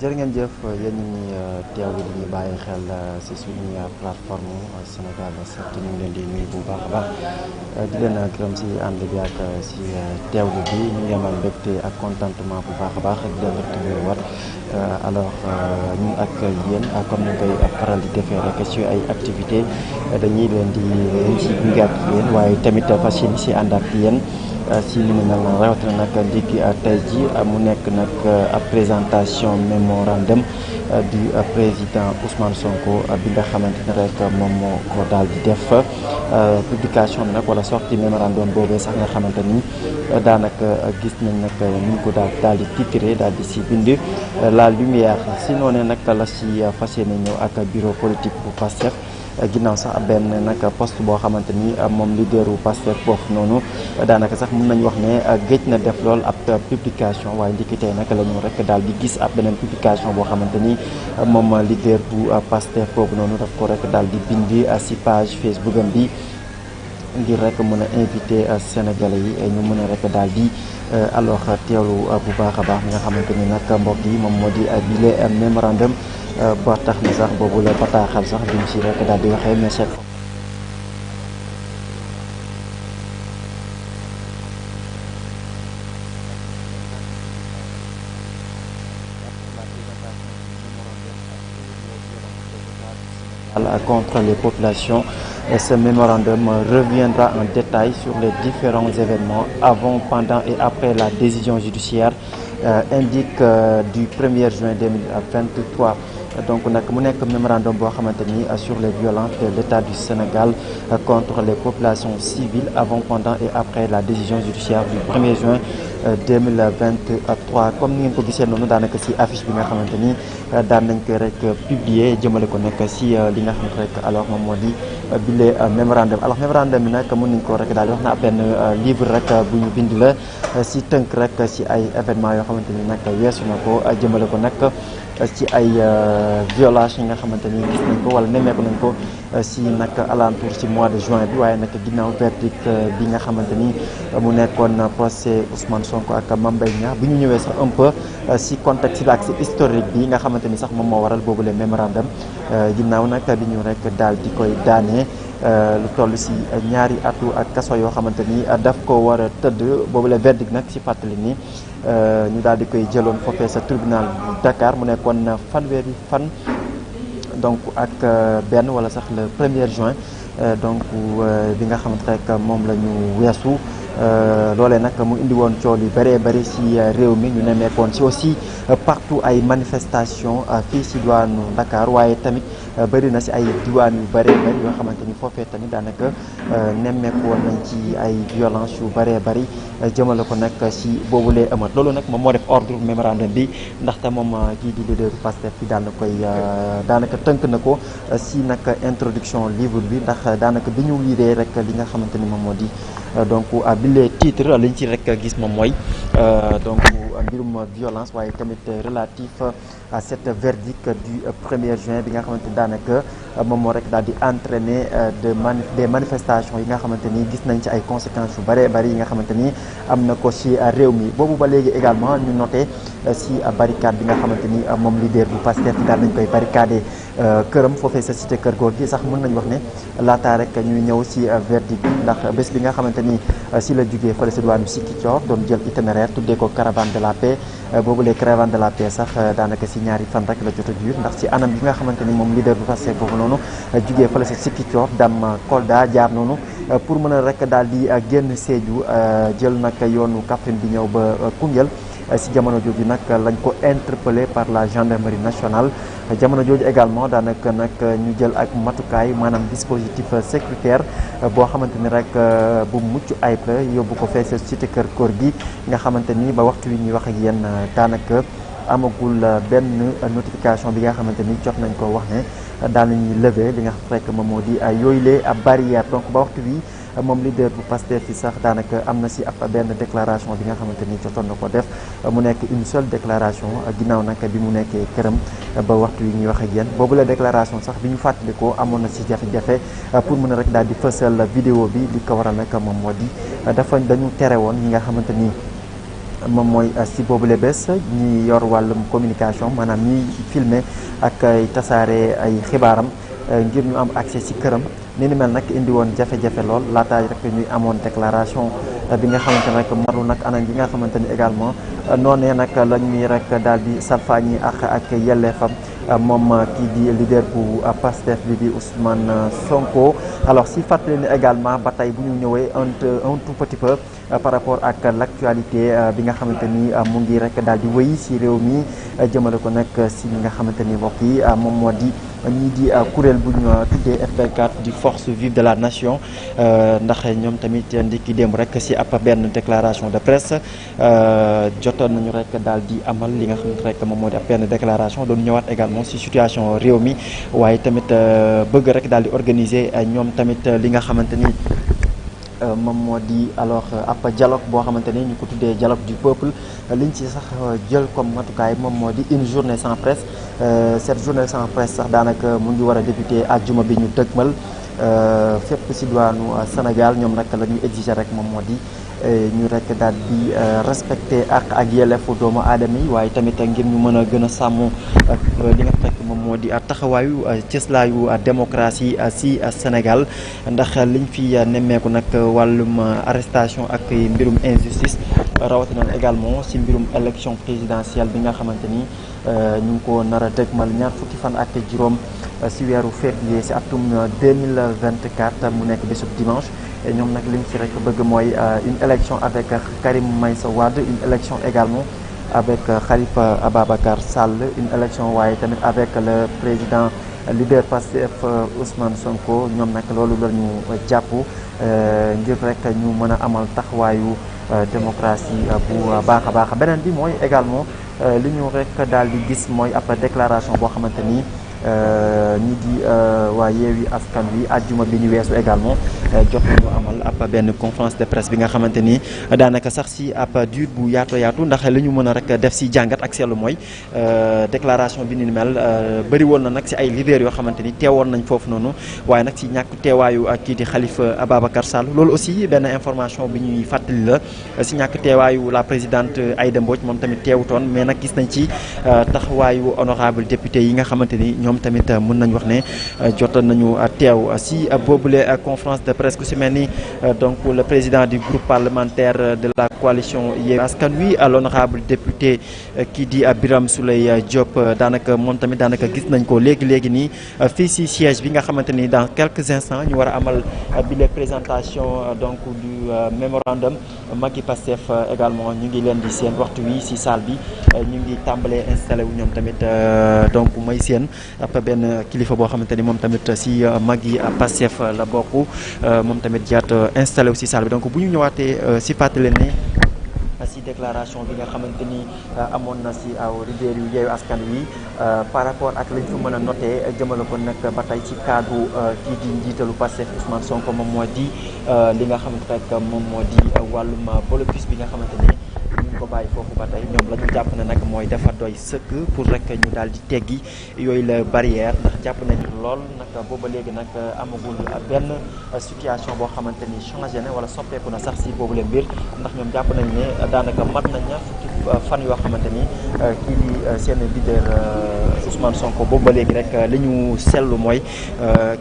jërë ngeen jëf yéen ñi teewlu di ñu bàyyi xel si suñu plateforme Sénégal 7 ñu ngi leen di nuyu bu baax a baax di leen gërëm si ànd bi ak si teewlu bi ñu ngi amal mbégte ak contentement bu baax a baax di leen retrouver waat alors ñu ak yéen comme ni ñu koy faral di defee rek si ay activité dañuy leen di si gunge ak yéen waaye tamit fas yéene si ànd ak yéen. si li mu mel na rawatina nag ndiki tey ji mu nekk nag présentation mémorandum du président Ousmane Sonko bi nga xamante ne rek moom moo ko daal di def publication bi nag wala sortie mémorandum boobee sax nga xamante ni daanaka gis nañ nag ni ñu ko daal di titré daal di si bind la lumière si noonee nag la si fas yéene ñëw ak bureau politique bu Pastef ginnaaw sax benn nag poste boo xamante ni moom leaderu Pastef foofu noonu daanaka sax mën nañu wax ne géej na def lool ab publication waaye ndiki tey nag la ñu rek daal di gis ab beneen publication boo xamante ni moom leader bu Pastef foofu noonu daf ko rek daal di bind si page Facebook am bi ngir rek mën a invité Sénégalais yi ñu mën a rek daal di alors teewlu bu baax a baax mi nga xamante ni nag mbokk yi moom moo di bile mémorandum ba tax na sax boobu la bataaxal sax bi mu si rek daal di waxee mais c'est contre les populations. Et ce mémorandum reviendra en détail sur les différents événements avant, pendant et après la décision judiciaire indique du 1er juin 2023. Donc nag mu nekk mémorandum boo xamante ni sur les violences de l'État du Sénégal contre les populations civiles avant, pendant et après la décision judiciaire du 1er juin 2023 comme ni ngeen ko gisee noonu daanaka ci affiche bi nga xamante ni daan nañ koy rek publier jëmale ko nekk ci li nga xamante rek alors moom moo di bile mémorandum. Alors mémorandum bi nag mën nañ ko rek daal di wax na ab benn livre rek bu ñu bind la ci tënk rek ci ay événements yoo xamante ni nag weesu na ko jëmale ko nag ci ay violence yi nga xamante ni gis nañ ko wala nemmeeku nañ ko si nag alentour ci mois de juin bi waaye nag ginnaaw verdict bi nga xamante ni mu nekkoon procès Ousmane Sonko ak Mame Mbaye Niang bi ñu ñëwee sax un peu si contexte bi ak si historique bi nga xamante ni sax moom moo waral boobu le mémorandum ginnaaw nag bi ñu rek daal di koy daanee lu toll si ñaari atu ak kaso yoo xamante ni daf ko war a tëdd boobu le verdict nag si fàttali ni ñu daal di koy jëloon foofee sa tribunal bu Dakar mu nekkoon fanweeri fan donc ak benn wala sax le 1er juin donc bi nga xamante rek moom la ñu weesu loolee nag mu indi woon coow yu bëree bëri ci réew mi ñu nemmeekoon ci aussi partout ay manifestation fii ci diwaanu Dakar waaye tamit bëri na ci ay diwaan yu bëree bëri yoo xamante ni foofee tamit daanaka nemmeeku woon nañ ci ay violence yu bëree bëri jëmale ko nag ci boobulee ëmat loolu nag moom moo def ordre mémorandum bi ndaxte moom kii di leader Pastef bi daal na koy daanaka tënk na ko ci nag introduction livre bi ndax daanaka bi ñu liiree rek li nga xamante ni moom moo di donc bile titre liñ ci rek gis moom mooy donc mbirum violence waaye tamit relatif à cette verdict du 1er juin bi nga xamante ni daanaka moom moo rek daal di entraîner des manifestations yi nga xamante ni gis nañ ci ay conséquences yu bëree bëri yi nga xamante ni am na ko ci réew mi boobu ba léegi également ñu noté ci barricade bi nga xamante ni moom leader bu Pastef daal nañ koy barricadé këram foofee sa cité kër góor gi sax mën nañu wax ne laataa rek ñuy ñëw ci verdict bi ndax bés bi nga xamante ni ci la jugee fële ci diwaanu Ziguinchor doon jël itinéraire tuddee ko caravane de la paix boobu les caravane de la paix sax daanaka ci ñaari fan rek la jot a jur ndax ci anam bi nga xamante ni moom leader bu Pastef boobu noonu jugee fële ci Ziguinchor dem Kolda jaar noonu pour mën a rek daal di génn Sédhiou jël nag yoonu Kaffrine bi ñëw ba Koungheul si jamono jooju nag lañ ko interpellé par la gendarmerie nationale jamono jooju également daanaka nag ñu jël ak matukaay maanaam dispositif sécuritaire boo xamante ni rek bu mucc ayib la yóbbu ko fee sa cité kër góor gi nga xamante ni ba waxtu wi ñuy wax ak yéen daanaka amagul benn notification bi nga xamante ni jot nañ ko wax ne daal nañuy lever li nga xam rek moom moo di yooyu lee ab barrière donc ba waxtu wi moom leader bu Pastef fi sax daanaka am na si ab benn déclaration bi nga xamante ni jotoon na ko def mu nekk une seule déclaration ginnaaw nag bi mu nekkee këram ba waxtu yi ñuy wax ak yéen boobu la déclaration sax bi ñu fàttalikoo amoon na si jafe-jafe pour mën a rek daal di fësal vidéo bi li ko waral nag moom moo di dañu tere woon ñi nga xamante ni moom mooy si boobule bés ñi yor wàllum communication maanaam ñiy filmer ak ay tasaare ay xibaaram ngir ñu am accès si këram ni ni mel nag indi woon jafe-jafe lool laataay rek ñuy amoon déclaration bi nga xamante ne rek marlu nag anam gi nga xamante ni également noonee nag la ñuy rek daal di salfaañi ak yelleefam moom kii di leader bu Pastef bi di Ousmane Sonko. alors si fàttali ni également ba tey bu ñu ñëwee un tout petit peu par rapport ak l'actualité bi nga xamante ni mu ngi rek daal di wéy si réew mi jëmale ko nag si li nga xamante ni mbokk yi moom moo di ñii di kuréel bu ñu tuddee FP4 di force vive de la nation ndax ñoom tamit ndiki démb rek si ab benn déclaration de presse jotoon nañu rek daal di amal li nga xamante rek moom moo di ab benn déclaration doon ñëwaat également si situation réew mi waaye tamit bëgg rek daal di organiser ñoom tamit li nga xamante ni moom moo di alors ab dialogue boo xamante ni ñu ko tuddee dialogue du peuple liñ ci sax jël comme matukaay moom moo di une journée sans presse cette journée sans presse sax daanaka mu ngi war a débuter àjjuma bi ñu dëgmal fépp si diwaanu Sénégal ñoom nag la ñuy exiger rek moom moo di ñu rek daal di respecter ak yelleefu doomu aadama yi waaye tamit ngir ñu mën a gën a sàmm li nga fekk moom moo di taxawaayu cëslaayu démocratie si Sénégal ndax liñ fi nemmeeku nag wàllum arrestation ak mbirum injustice rawatina également si mbirum élection présidentielle bi nga xamante ni ñu ngi ko nar a dëgmal ñaar fukki fan ak juróom si weeru février si atum 2024 mu nekk bésub dimanche. ñoom nag liñ ci rek bëgg mooy une élection avec Karim Meïssa Wade une élection également avec Khalifa Ababacar Sall une élection waaye tamit avec le président leader Pastef Ousmane Sonko ñoom nag loolu la ñu jàpp ngir rek ñu mën a amal taxawaayu démocratie bu baax a baax beneen bi mooy également li ñu rek daal di gis mooy ab déclaration boo xamante ni ñi di waa Yewwi Askan Wi àjjuma bi ñu weesu également jot nañu amal ab benn conférence de presse bi nga xamante ni daanaka sax si ab diir bu yaatu yaatu ndax li ñu mën a rek def si jàngat ak seetlu mooy déclaration bi ni mel bëri woon na nag si ay leaders yoo xamante ni teewoon nañ foofu noonu waaye nag si ñàkk teewaayu ak kii di Khalifa Ababacar Sall loolu aussi benn information bi ñuy fàttali la si ñàkk teewaayu la présidente Aïda Mbodj moom tamit teewutoon mais nag gis nañ ci taxawaayu honorable député yi nga xamante ni ñoom tamit mën nañ wax ne jotoon nañu teew si boobule conférence de presse ku si mel ni donc le président du groupe parlementaire de la coalition Yewwi Askan Wi l'honorable député kii di Birame Souleye Diop daanaka moom tamit daanaka gis nañ ko léegi nii fii si siège bi nga xamante ni dans quelques instants ñu war a amal bi les présentations donc du mémorandum Maggi Pastef également ñu ngi leen di seen waxtu wi si salle bi ñu ngi tàmbalee installé wu ñoom tamit donc may seen ab benn kilifa boo xamante ni moom tamit si Maggi Pastef la bokk moom tamit jaat installé wu si salle bi donc bu ñu ñëwaatee si fàttali ne si déclaration bi nga xamante ni amoon na si aw leader yu Yewwi Askan Wi par rapport ak lañ fa mën a noté jëmale ko nag ba tey ci cadre kii di njiitalu Pastef Ousmane Sonko moom moo di li nga xamante rek moom moo di wàllum blocus bi nga xamante ni ñu ko bàyyi foofu ba tey ñoom la ñu jàpp ne nag mooy dafa doy sëkk pour rek ñu daal di teggi yooyu la barrière ndax jàpp nañu lool nag booba léegi nag amagul benn situation boo xamante ni changé na wala soppeeku na sax si boobu leen mbir ndax ñoom jàpp nañ ne daanaka mat nañ ñaar fukki fan yoo xamante ni kii di seen leader Ousmane Sonko boobu ba léegi rek li ñu seetlu mooy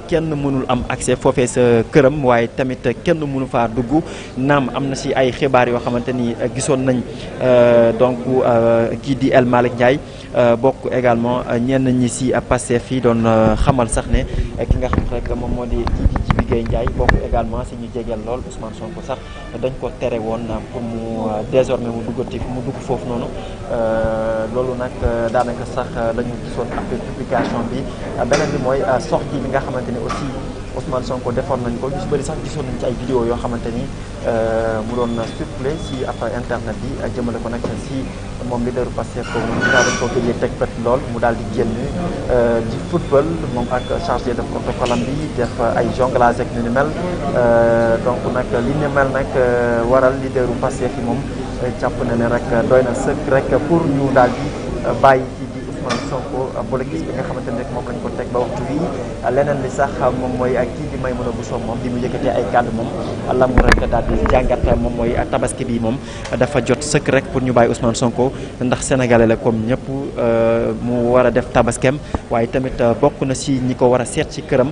kenn mënul am accès foofee sa këram waaye tamit kenn mënu faa dugg naam am na si ay xibaar yoo xamante ni gisoon nañ donc kii di El Malick Ndiaye bokk également ñenn ñi si Pastef fii doon xamal sax ne ki nga xam rek moom moo di kii di Djibi Gueye Ndiaye bokk également si ñu jegeel lool Ousmane Sonko sax dañ ko tere woon pour mu désormais mu dugg foofu noonu loolu nag daanaka sax lañu gisoon après publication bi beneen bi mooy sortie bi nga xamante ni aussi Ousmane Sonko defoon nañ ko ñu si bëri sax gisoon nañ ci ay vidéo yoo xamante ni mu doon circulé si après internet bi jëmale ko nag si moom leader Pastef ko moom dinaa dañ ko gëjee teg bët lool mu daal di génn di football moom ak chargé de protocole am bi def ay jonglage ak ni mel donc nag li ni mel nag waral leaderu Pastef yi moom jàpp na ne rek doy na sëkk rek pour ñu daal di bàyyi ci di Ousmane Sonko blocus bi nga xamante ne rek moom lañ ko teg ba waxtu wi leneen li sax moom mooy kii di Maimouna Bousso moom bi mu yëkkatee ay kàddu moom la mu rek daal di jàngat moom mooy tabaski bi moom dafa jot sëkk rek pour ñu bàyyi Ousmane Sonko ndax sénégalais la comme ñëpp mu war a def tabaskem waaye tamit bokk na si ñi ko war a seet ci këram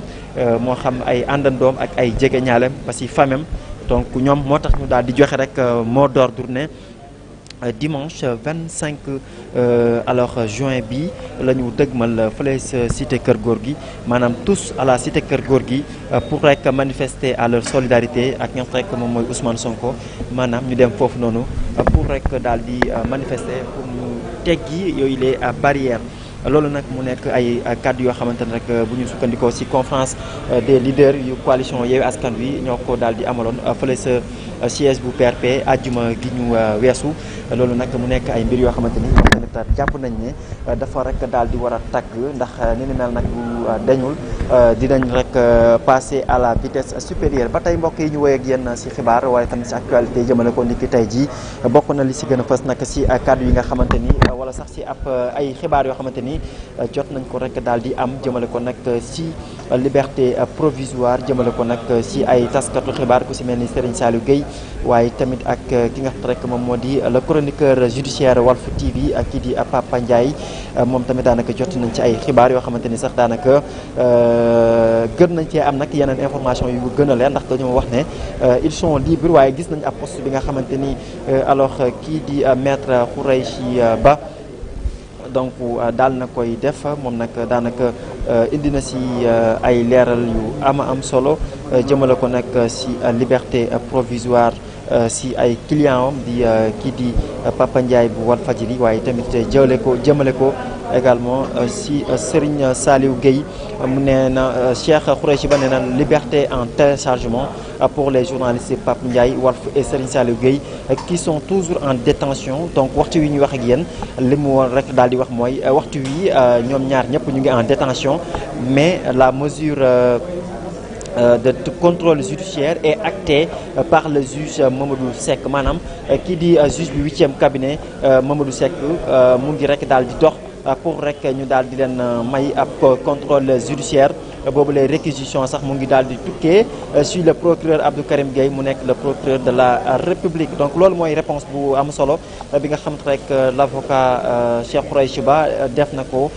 moo xam ay àndandoom ak ay jege ñaalem ba si famem donc ñoom moo tax ñu daal di joxe rek mot d'ordre ne dimanche 25 juin bi la ñu dëgmal fële sa cité Kër Gorgui maanaam tous à la cité Kër Gorgui pour rek manifester à leur solidarité ak ñoom rek moom mooy Ousmane Sonko maanaam ñu dem foofu noonu pour rek daal di manifester pour ñu teggi yooyu les barrières. loolu nag mu nekk ay kàddu yoo xamante ne rek bu ñu sukkandikoo ci conférence des leaders yu coalition Yewwi Askan Wi ñoo ko daal di amaloon fële sa siège bu PRP àjjuma gi ñu weesu loolu nag mu nekk ay mbir yoo xamante ni ñoom tamit jàpp nañ ne dafa rek daal di war a tàgg ndax ni ni mel nag bu dañul dinañ rek passer à la vitesse supérieure ba tey mbokk yi ñu woy ak yéen ci xibaar waaye tamit ci actualité jëmale ko niki tey jii bokk na li ci gën a fës nag ci kàddu yi nga xamante ni wala sax ci ab ay xibaar yoo xamante ni jot nañ ko rek daal di am jëmale ko nag ci liberté provisoire jëmale ko nag ci ay taskatu xibaar ku ci mel ni Serigne Saliou Gueye waaye tamit ak ki nga xam rek moom moo di le chroniqueur judiciaire Walf TV ak kii di Papa Ndiaye moom tamit daanaka jot nañ ci ay xibaar yoo xamante ni sax daanaka gën nañ cee am nag yeneen information yu gën a leer ndax dañoo wax ne ils sont libres waaye gis nañ ab poste bi nga xamante ni alors kii di maître Khoureychi Ba donc daal na koy def moom nag daanaka indi na si ay leeral yu am solo jëmale ko nag si liberté provisoire si ay client am di kii di Papa Ndiaye bu Walfadjri waaye tamit jëmale ko également si Serigne Saliou Gueye mu nee na Cheikh Khoureychi Ba nee na liberté en téléchargement pour les journalistes Pape Ndiaye Walf et Serigne Saliou Gueye qui sont toujours en détention donc waxtu wi ñuy wax ak yéen li mu war rek daal di wax mooy waxtu wi ñoom ñaar ñëpp ñu ngi en détention mais la mesure de contrôle judiciaire est acté par le juge Mamadou Seck maanaam kii di juge bi 8e cabinet Mamadou Seck mu ngi rek daal di dox pour rek ñu daal di leen may ab contrôle judiciaire boobu les réquisitions sax mu ngi daal di tukkee sur le procureur Abdou Karim Gueye mu nekk le procureur de la République donc loolu mooy réponse bu am solo bi nga xam rek l'avocat Cheikh Khoureychi Ba def na ko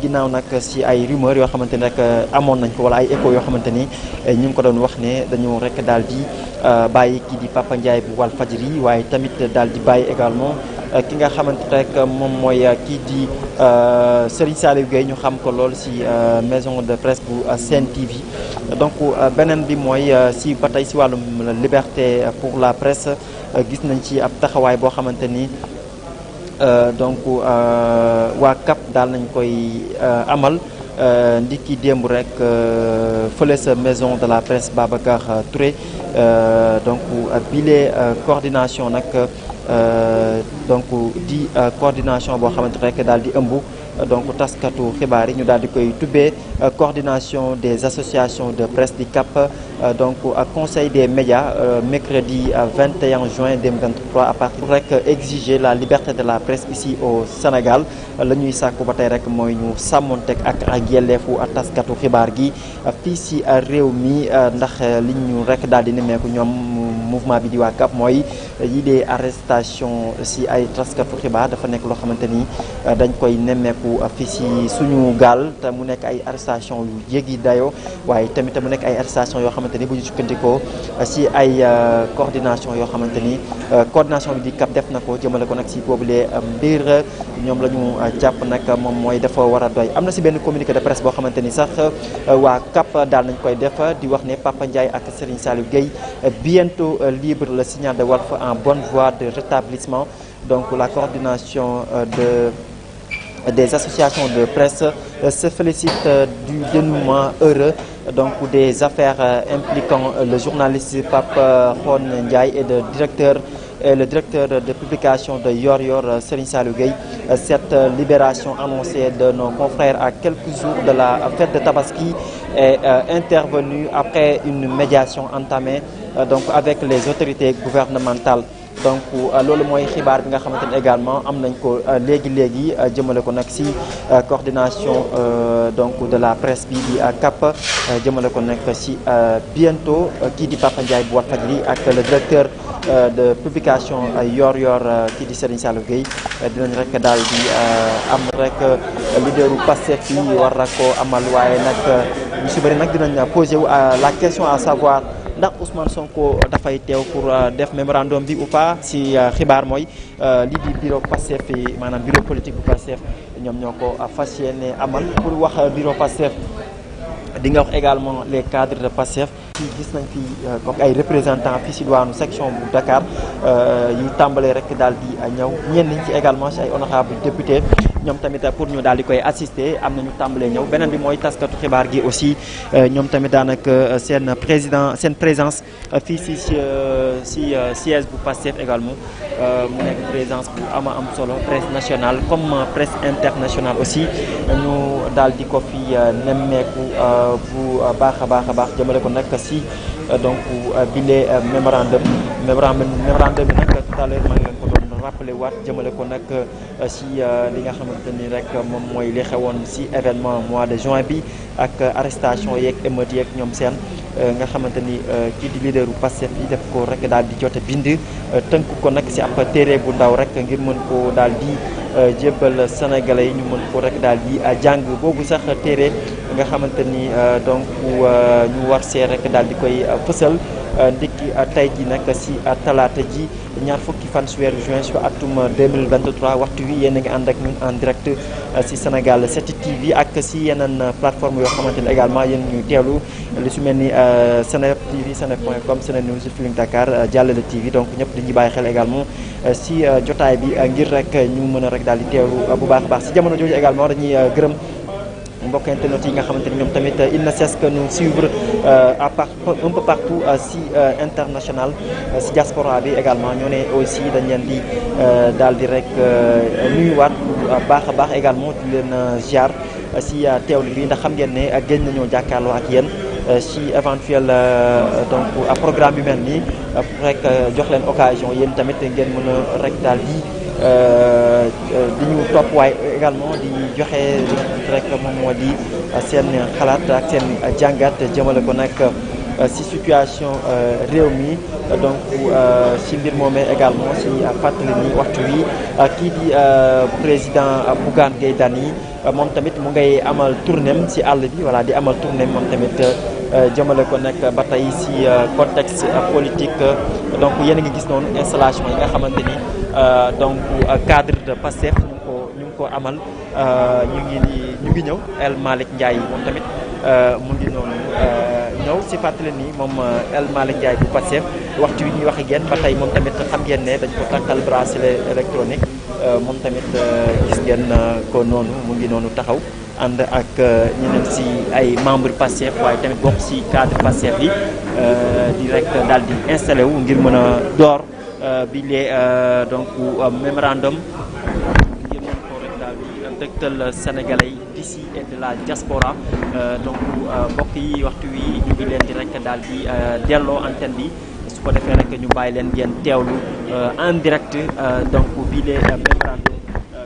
ginnaaw nag si ay rumeurs yoo xamante ni rek amoon nañ ko wala ay échos yoo xamante ni ñu ngi ko doon wax ne dañu rek daal di bàyyi kii di Papa Ndiaye bu Walfadjri waaye tamit daal di bàyyi également ki nga xamante rek moom mooy kii di Serigne Saliou Gueye ñu xam ko lool si maison de presse bu Sen TV donc beneen bi mooy si ba tey si wàllum liberté pour la presse gis nañ ci ab taxawaay boo xamante ni donc waa CAP daal nañ koy amal ndiki démb rek fële sa maison de la presse Babacar Touré donc bile coordination nag donc di coordination boo xamante rek daal di ëmb donc taskatu xibaar yi ñu daal di koy tubbee coordination des associations de presse di CAP donc conseil des médias mercredi 21 juin 2023 à partir rek exiger la liberté de la presse ici au Sénégal la ñuy sàkku ba tey rek mooy ñu sàmmonteeg ak yelleefu taskatu xibaar gi fii si réew mi ndax li ñu rek daal di nemmeeku ñoom mouvement bi di waa CAP mooy yi dee arrestation si ay taskatu xibaar dafa nekk loo xamante ni dañ koy nemmeeku fii si suñu gaal te mu nekk ay arrestation yu jéggi dayoo waaye tamit mu nekk ay arrestation yoo xamante ni bu ñu sukkandikoo si ay coordination yoo xamante ni coordination bi di CAP def na ko jëmale ko nag si boobule mbir ñoom la ñu jàpp nag moom mooy dafa war a doy am na si benn communiqué de presse boo xamante ni sax waa CAP daal nañ koy def di wax ne Papa Ndiaye ak Serigne Saliou Gueye bientôt libre, le signal de Walf en bonne voie de rétablissement. Donc la coordination des associations de presse se félicite du dénouement heureux donc des affaires impliquant le journaliste Pape Khone Ndiaye et le directeur de publication de Yoor Yoor Serigne Saliou Gueye. Cette libération annoncée de nos confrères à quelques jours de la fête de Tabaski est intervenue après une médiation entamée donc avec les autorités gouvernementales. donc loolu mooy xibaar bi nga xamante ni également am nañ ko léegi jëmale ko nag si coordination donc de la presse bi di CAP jëmale ko nag si bientôt kii di Papa Ndiaye bu Walfadjri ak le directeur de publication Yoor kii di Serigne Saliou Gueye dinañ rek daal di am rek leaderu Pastef yi war na ko amal waaye nag ñu si bëri nag dinañ posé wu la question à savoir ndax Ousmane Sonko dafay teew pour def mémorandum bi ou pas si xibaar mooy lii di bureau Pastef yi maanaam bureau politique bu Pastef ñoom ñoo ko fas yéene amal pour wax bureau Pastef di nga wax également les cadres de Pastef fii gis nañ fi comme ay représentants fii si diwaanu section bu Dakar yu tàmbalee rek daal di ñëw ñenn ñi ci également si ay honorable député ñoom tamit pour ñu daal di koy assister am na ñu tàmbalee ñëw beneen bi mooy taskatu xibaar gi aussi ñoom tamit daanaka seen présence fii si siège bu Pastef également mu nekk présence bu am solo presse nationale comme presse internationale aussi ñu daal di ko fi nemmeeku bu baax a baax jëmale ko nag si donc bile mémorandum bi nag tout à l'heure maa ngi leen ko doon rappelé waat jëmale ko nag si li nga xamante ni rek moom mooy li xewoon si événement mois de juin bi ak arrestation yeeg émeute yeeg ñoom seen nga xamante ni kii di leader bu Pastef yi def ko rek daal di jote bind tënk ko nag si ab téere bu ndaw rek ngir mën ko daal di jébbal sénégalais yi ñu mën ko rek daal di jàng boobu sax téere nga xamante ni donc ñu war see rek daal di koy fësal ndikki tey ji nag si talaata ji ñaar fukki fan si weeru juin su atum 2023 waxtu wi yéen a ngi ànd ak ñun en direct si Sénégal 7 TV ak si yeneen plateforme yoo xamante ni également yéen ñuy teewlu li su mel ni Seneweb TV seneweb.com Senenews Feeling Dakar Jàllale TV donc ñëpp dañuy bàyyi xel également si jotaay bi ngir rek ñu mën a rek daal di teewlu bu baax a baax si jamono jooju également dañuy gërëm mbokk internet yi nga xamante ni ñoom tamit il ne cesse que nous suivre un peu partout si international si diaspora bi également ñoo ne aussi dañ leen di daal di rek nuyuwaat baax a baax également di leen ziar si teewlu bi ndax xam ngeen ne gëj nañoo jàkkaarloo ak yéen si éventuel donc programme yu mel nii rek jox leen occasion yéen tamit ngeen mën a rek daal di ñu topp waaye également di joxe rek moom moo di seen xalaat ak seen jàngat jëmale ko nag si situation réew mi donc si mbir moomee également si fàttali ni waxtu wi kii di président Bougane Gueye Dany moom tamit mu ngay amal tournéem si àll bi voilà di amal tournéem moom tamit jëmale ko nag ba tey si contexte politique donc yéen a ngi gis noonu installation yi nga xamante ni donc cadre de Pastef ñu ngi ko amal ñu ngi ñëw El Malick Ndiaye moom tamit mu ngi noonu ñëw si fàttali ni moom El Malick Ndiaye bu Pastef waxtu wi ñuy wax ak yéen ba tey moom tamit xam ngeen ne dañ ko takkal bracelet électronique moom tamit gis ngeen ko noonu mu ngi noonu taxaw ànd ak ñeneen si ay membre Pastef waaye tamit bokk si cadre Pastef yi di rek daal di installé wu ngir mën a door bi lee donc mémorandum ngir mën ko rek daal di dëgtal sénégalais yi d'ici et de la diaspora donc mbokk yi waxtu wi ñu ngi leen di rek daal di delloo antenne bi su ko defee rek ñu bàyyi leen ngeen teewlu en direct donc bi lee mémorandum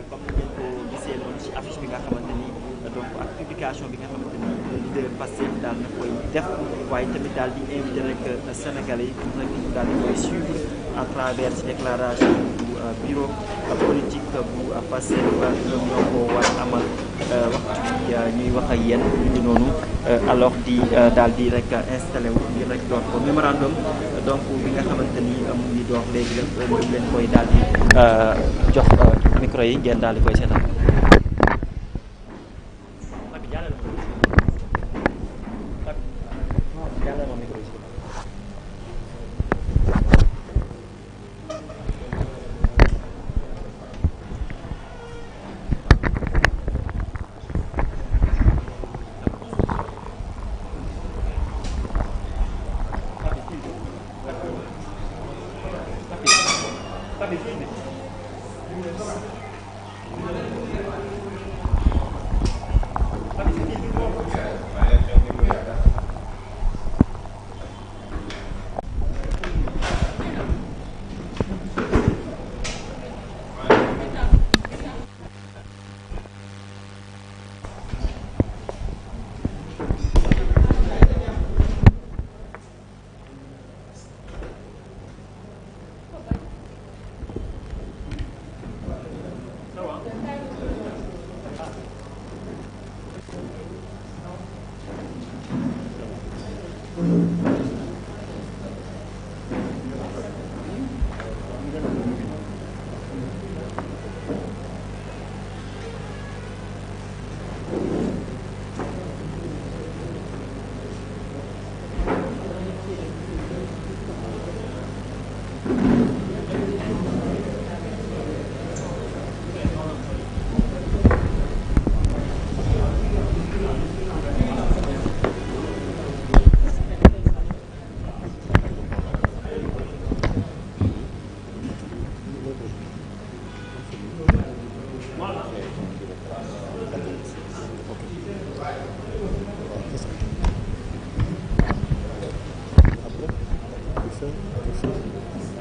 comme ni ngeen ko gisee noonu ci affiche bi nga xamante ni donc ak publication bi nga xamante ni leader Pastef daal na koy def waaye tamit daal di invité rek sénégalais yi pour rek ñu daal di koy suivre à travers ci déclaration bu bureau politique bu Pastef ñoom ñoo ko war a amal waxtu bi ñuy wax ak yéen ñu ngi noonu alors di daal di rek installé wu ngir rek door ko mémorandum donc bi nga xamante ni mu ngi door léegi la ñu leen koy daal di jox micro yi ngeen daal di koy seetaan.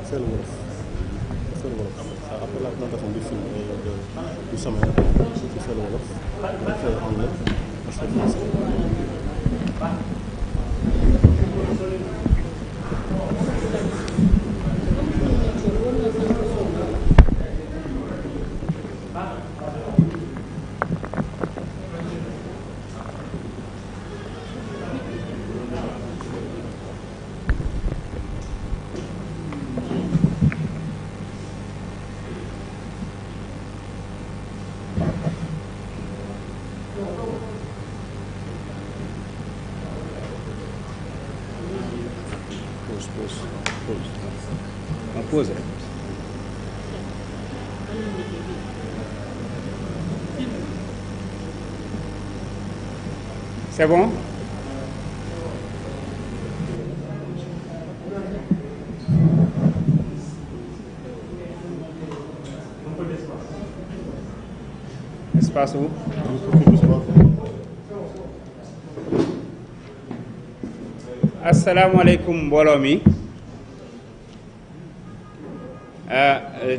c'est le wolof. C'est le wolof. Après la présentation du film du sommet, c'est le wolof. C'est anglais. C'est français. On pose. C'est bon? Espace où? Asalaamaaleykum mbooloo mi.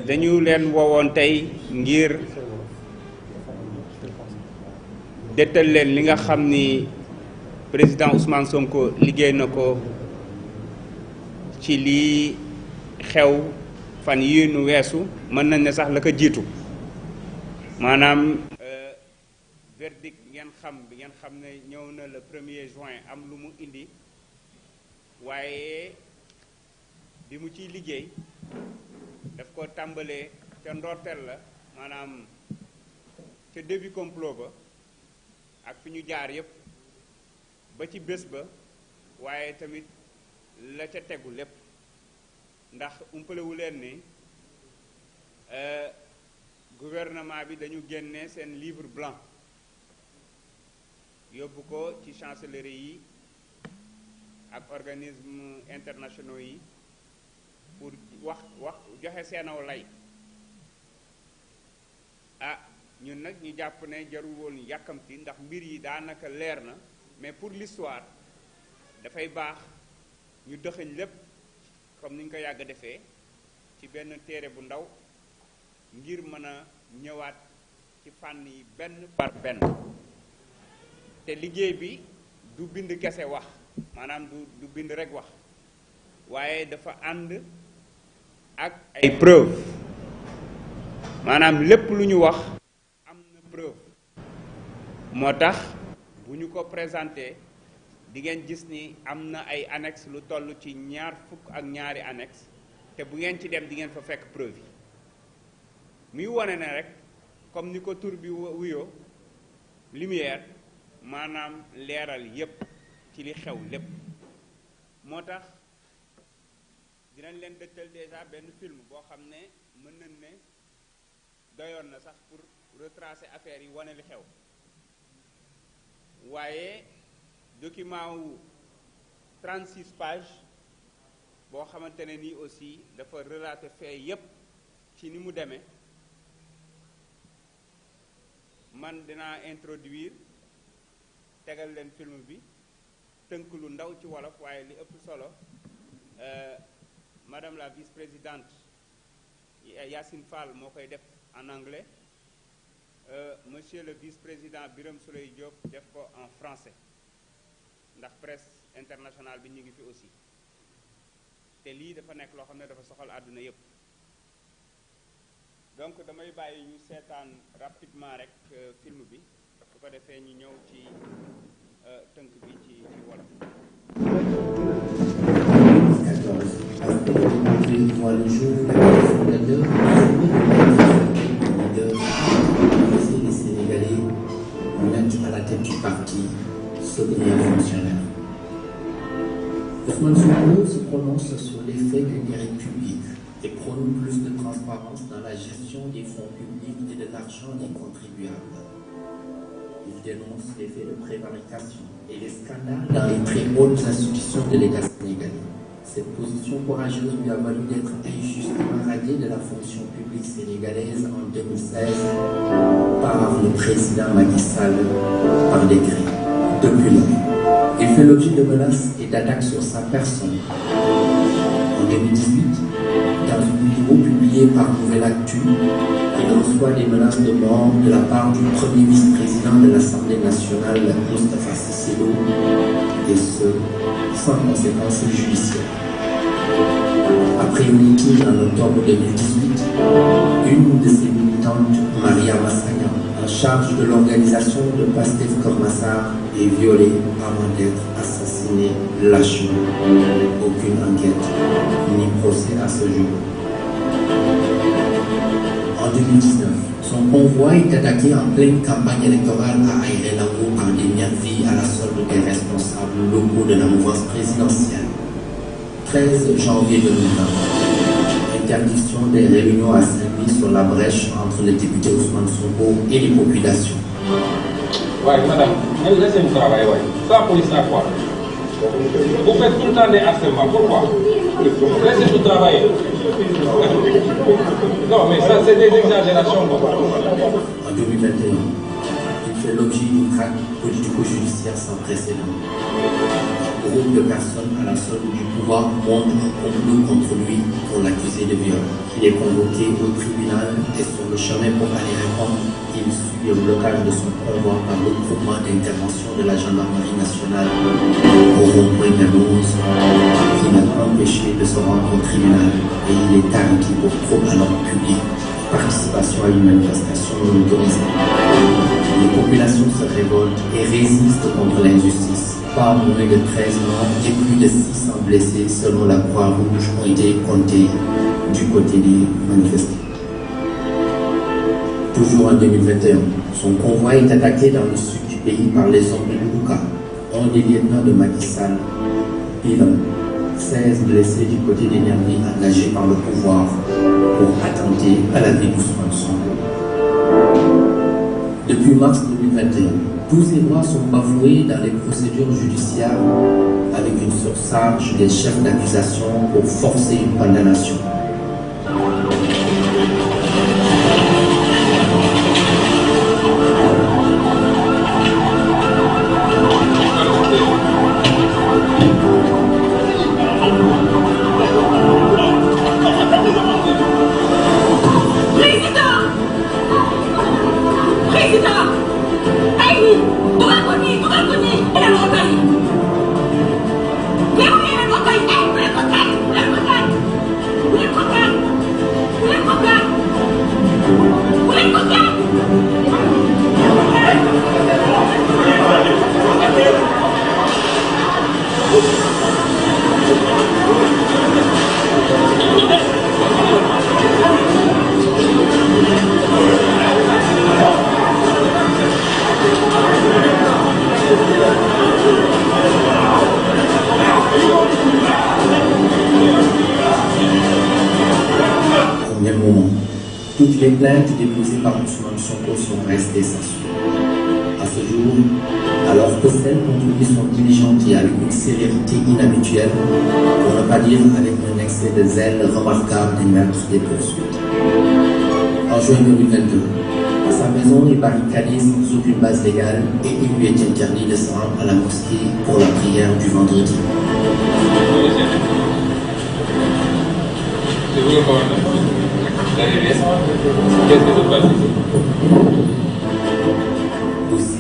Dañu leen woowoon tey ngir dettal leen li nga xam ni président Ousmane Sonko liggéey na ko ci lii xew fan yi nu weesu, mën nañ ne sax la ko jiitu, maanaam verdict bi ngeen xam ne ñëw na le 1er juin am lu mu indi, waaye bi mu ciy liggéey daf ko tàmbalee ca ndorteel la, maanaam ca début complot ba ak fi ñu jaar yépp ba ci bés ba, waaye tamit la ca tegu lépp, ndax umpalewu leen ni gouvernement bi dañu génne seen livre blanc yóbbu ko ci chancellerie yi ak organisme internationaux yi pour wax joxe seenaw lay. Ñun nag ñu jàpp ne jarul woon yàkkamti, ndax mbir yi daanaka leer na, mais pour l'histoire dafay baax ñu dëxëñ lépp comme ni ñu ko yàgg defee ci benn téere bu ndaw ngir mën a ñëwaat ci fànn yi benn par benn. te liggéey bi du bind kese wax, maanaam du bind rek wax, waaye dafa ànd ak ay preuve, maanaam lépp lu ñu wax am na preuve. moo tax bu ñu ko présenté di ngeen gis ni am na ay annexe lu toll ci 22 annexe, te bu ngeen ci dem di ngeen fa fekk preuve yi muy wone ne rek comme ni ko tur bi wuyoo lumière, maanaam leeral yépp ci li xew lépp. moo tax dinañ leen dëgtal déjà benn film boo xam ne mën nañ ne doyoon na sax pour retracer affaire yi wane li xew, waaye document wu 36 pages boo xamante ne nii aussi dafa relater fait yépp ci ni mu demee. man dinaa introduire tegal leen film bi tënk lu ndaw ci wolof, waaye li ëpp solo madame la vice-présidente Yacine Fall moo koy def en anglais, monsieur le vice-président Birame Souleye Diop def ko en français, ndax presse internationale bi ñu ngi fi aussi, te lii dafa nekk loo xam ne dafa soxal àdduna yépp. donc damay bàyyi ñu seetaan rapidement rek film bi, su ko defee ñu ñëw ci tënk bi ci wolof. Moi le jour où le leader des Sénégalais mettent à la tête du parti ce dernier fonctionnaire. Ousmane Sonko se prononce sur les faits du direct public et prône plus de transparence dans la gestion des fonds publics et de l'argent des contribuables. Il dénonce les faits de prévarication et les scandales dans les très hautes institutions de l'État sénégalais. Cette position courageuse lui a valu d'être injustement radié de la fonction publique sénégalaise en 2016 par le président Macky Sall par décret. Depuis lors, il fait l'objet de menaces et d'attaques sur sa personne. En 2018, dans une vidéo publiée par Nouvelle Actu, il reçoit des menaces de mort de la part du premier vice-président de l'Assemblée nationale, Moustapha Cissé Lo, et ce, sans conséquences judiciaires. Après une meeting en octobre 2018, une de ses militantes, Maria Massagna, en charge de l'organisation de Pastef Kormassar, est violée avant d'être assassinée lâchement. Aucune enquête ni procès à ce jour. En 2019, son convoi est attaqué en pleine campagne électorale à Aïré-Lago par des nervis à la solde des responsables locaux de la mouvance présidentielle. 13 janvier 2020, interdiction des réunions à Saint-Louis sur la brèche entre le député Ousmane Sonko et les populations. Oui, madame, laissez-nous travailler, ouais. Ça, police, à quoi? Vous faites tout le temps des harcèlements, pourquoi? Laissez-nous travailler. Non, mais ça, c'est des exagérations. En 2021, il fait l'objet d'une traque politico-judiciaire sans précédent. Un groupe de personnes à la solde du pouvoir monte un complot contre lui pour l'accuser de viol. Il est convoqué au tribunal et sur le chemin pour aller répondre, il subit un blocage de son convoi par le groupement d'intervention de la gendarmerie nationale au rond-point Mermoz, qui n'a pas empêché de se rendre au tribunal et il est arrêté pour trouble à l'ordre public, participation à une manifestation non autorisée. Les populations se révoltent et résistent contre l'injustice. Pas moins de 13 morts et plus de 600 blessés selon la Croix-Rouge ont été comptés du côté des manifestants. Toujours en 2021, son convoi est attaqué dans le sud du pays par les hommes de Luka, un des lieutenants de Macky Sall. Bilan, 16 blessés du côté des nervis engagés par le pouvoir pour attenter à la vie d'Ousmane Sonko. Depuis mars 2021, 12 Élois sont bafoués dans les procédures judiciaires avec une surcharge des chefs d'accusation pour forcer une condamnation. Toutes les plaintes déposées par Ousmane Sonko sont restées sans suite. À ce jour, alors que celles contre lui sont diligentées avec une célérité inhabituelle, pour ne pas dire avec un excès de zèle remarquable des meurtres des poursuites. En juin 2022, sa maison est barricadée sans aucune base légale et il lui est interdit de se rendre à la mosquée pour la prière du vendredi. Aussi,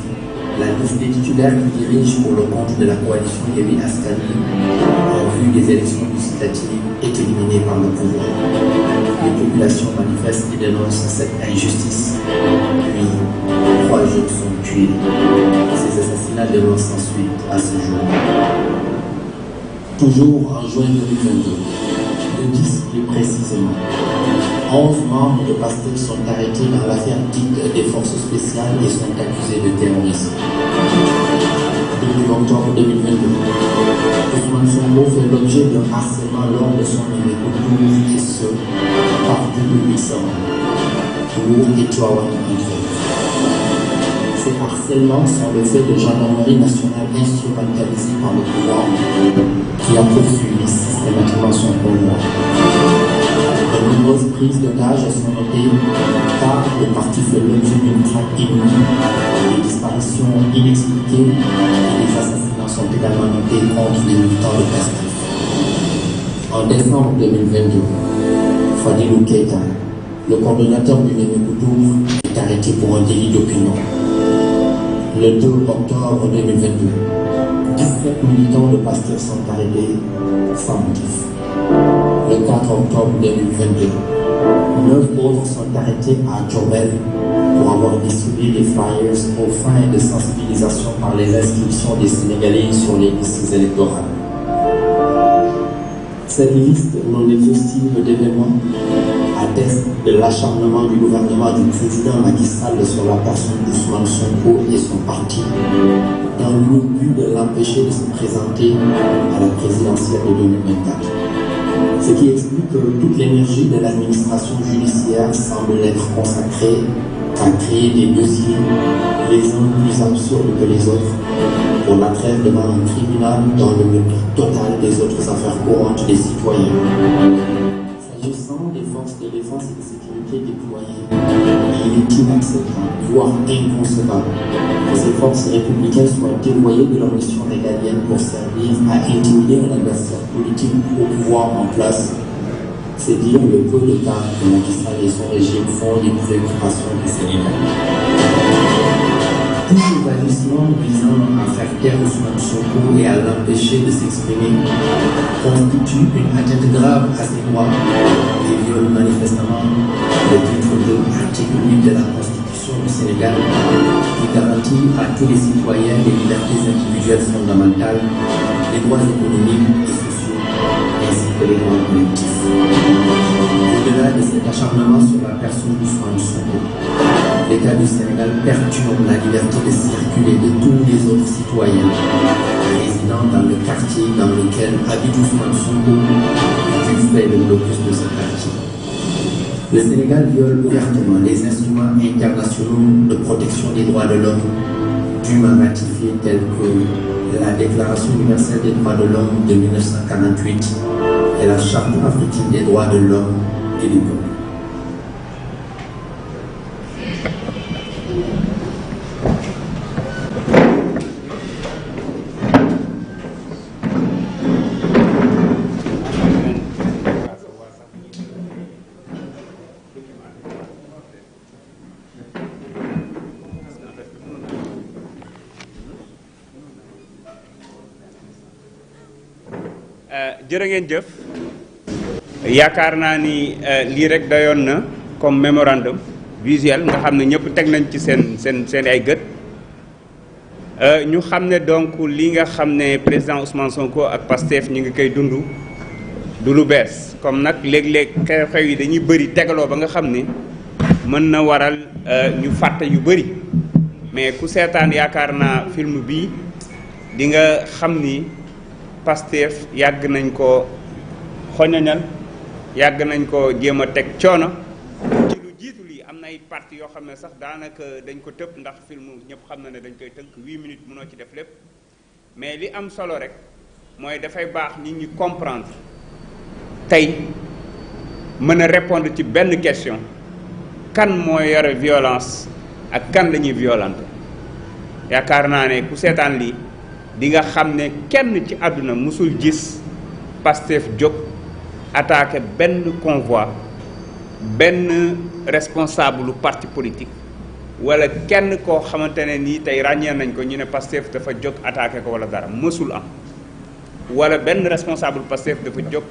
la liste des titulaires qui dirigent pour le compte de la coalition Yewwi Askan Wi en vue des élections législatives est éliminée par le pouvoir. Les populations manifestent et dénoncent cette injustice. Puis, 3 jeunes sont tués. Ces assassinats dénoncent sans suite à ce jour. Toujours en juin 2022, le 10 plus précisément, 11 membres de Pastef sont arrêtés dans l'affaire dite des forces spéciales et sont accusés de terrorisme. Depuis octobre 2022, Ousmane Sonko fait l'objet d'un harcèlement lors de son numéro 12 et ce, par double 800, Tours et Tivaouane entre autres. Ces harcèlements sont le fait de gendarmerie nationale instrumentalisée par le pouvoir qui a poursuivi systématiquement son convoi. De nombreuses prises d'otages sont notées car le parti fait l'objet d'une traque inouïe, des disparitions inexpliquées et des assassinats sont également notés contre les militants de Pastef. En décembre 2022, Fadilou Keïta, le coordonnateur du Némékoutour, est arrêté pour un délit d'opinion. Le 2 octobre 2022, 17 militants de Pastef sont arrêtés sans motif. Le 4 octobre 2022, 9 autres sont arrêtés à Diourbel pour avoir distribué des flyers aux fins de sensibilisation par les inscriptions des Sénégalais sur les listes électorales. Cette liste non exhaustive d'événements atteste de l'acharnement du gouvernement du président Macky Sall sur la personne d'Ousmane Sonko et son parti, dans le but de l'empêcher de se présenter à la présidentielle de 2024. Ce qui explique que toute l'énergie de l'administration judiciaire semble être consacrée à créer des dossiers, les uns plus absurdes que les autres, pour la trêve devant un tribunal dans le mépris total des autres affaires courantes des citoyens. S'agissant des forces de défense et de sécurité déployées, il est inacceptable, voire inconcevable, que ces forces républicaines soient dévoyées de leur mission régalienne pour servir à intimider un adversaire politique au pouvoir en place. C'est dire le peu de temps que Macky Sall et son régime font des préoccupations du Sénégal. Tous ces agissements visant à faire taire Ousmane Sonko et à l'empêcher de s'exprimer constituent une atteinte grave à ses droits et violent manifestement le titre 2, article 8 de la Constitution du Sénégal, qui garantit à tous les citoyens les libertés individuelles fondamentales, les droits économiques et sociaux, ainsi que les droits collectifs. Au-delà de cet acharnement sur la personne d'Ousmane Sonko, l'État du Sénégal perturbe la liberté de circuler de tous les autres citoyens résidant dans le quartier dans lequel habite Ousmane Sonko du fait le blocus de ce quartier. Le Sénégal viole ouvertement les instruments internationaux de protection des droits de l'homme dûment ratifiés tels que la Déclaration universelle des droits de l'homme de 1948 et la Charte africaine des droits de l'homme et du peuple. jërë ngeen jëf yaakaar naa ni lii rek dayoon na comme mémorandum visuel nga xam ne ñëpp teg nañ ci seen ay gët ñu xam ne donc li nga xam ne président Ousmane Sonko ak Pastef ñu ngi koy dund du lu bees comme nag léeg-léeg xew-xew yi dañuy bëri tegaloo ba nga xam ni mën na waral ñu fàtte yu bëri mais ku seetaan yaakaar naa film bi di nga xam ni Pastef yàgg nañ ko xoñoñal yàgg nañ ko jéem a teg coono ci lu jiitu lii am na ay parti yoo xam ne sax daanaka dañ ko tëb ndax film ñëpp xam na ne dañ koy tënk 8 minutes mënoo ci def lépp mais li am solo rek mooy dafay baax nit ñi comprendre tey mën a répondre ci benn question kan moo yore violence ak kan la ñuy violenter yaakaar naa ne ku seetaan lii di nga xam ne kenn ci àdduna musul gis Pastef jóg attaqué benn convoi benn responsable lu parti politique wala kenn koo xamante ne nii tey ràññee nañ ko ñu ne Pastef dafa jóg attaqué ko wala dara mësul am wala benn responsable Pastef dafa jóg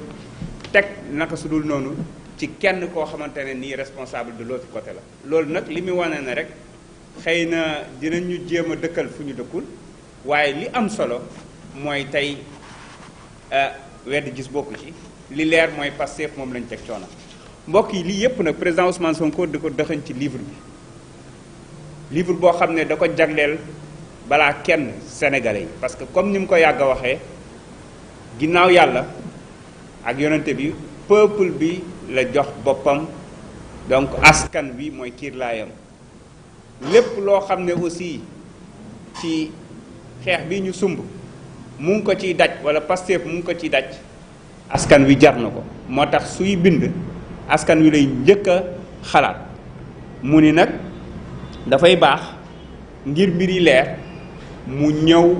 teg naka su dul noonu ci kenn koo xamante ne nii responsable de l'autre côté la loolu nag li muy wane ne rek xëy na dinañu jéem a dëkkal fu ñu dëkkul waaye li am solo mooy tey wedd gis bokku ci li leer mooy Pastef moom lañ teg coono mbokk yi lii yépp nag président Ousmane Sonko da ko dëxañ ci livre boo xam ne da ko jagleel balaa kenn sénégalais yi parce que comme ni mu ko yàgg a waxee ginnaaw yàlla ak yonente bi peuple bi la jox boppam donc askan wi mooy kiirlaayam lépp loo xam ne aussi ci xeex bi ñu sumb mu ngi ko ciy daj wala Pastef mu ngi ko ciy daj askan wi jar na ko moo tax suy bind askan wi lay njëkk a xalaat mu ni nag dafay baax ngir mbir yi leer mu ñëw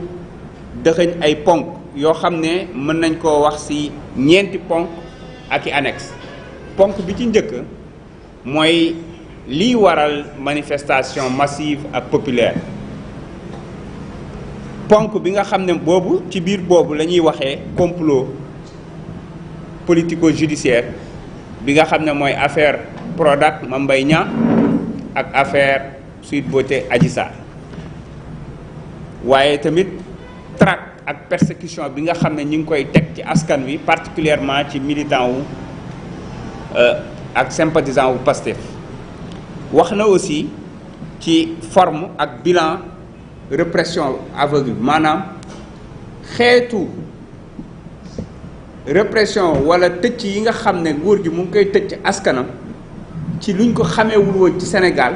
dëxëñ ay ponk yoo xam ne mën nañ koo wax ci ñeenti ponk ak i annexe. ponk bi ci njëkk mooy liy waral manifestation massive ak populaire. ponk bi nga xam ne boobu ci biir boobu la ñuy waxee complot politico-judiciaire bi nga xam ne mooy affaire Prodac Mame Mbaye Niang ak affaire Sweet Beauté Adji Sarr waaye tamit traque ak persécution bi nga xam ne ñu ngi koy teg ci askan wi particulièrement ci militant wu ak sympathisant wu Pastef. wax na aussi ci forme ak bilan répression aveugle maanaam xeetu répression wala tëcc yi nga xam ne nguur gi mu ngi koy tëcc askanam ci luñ ko xameewul woon ci Sénégal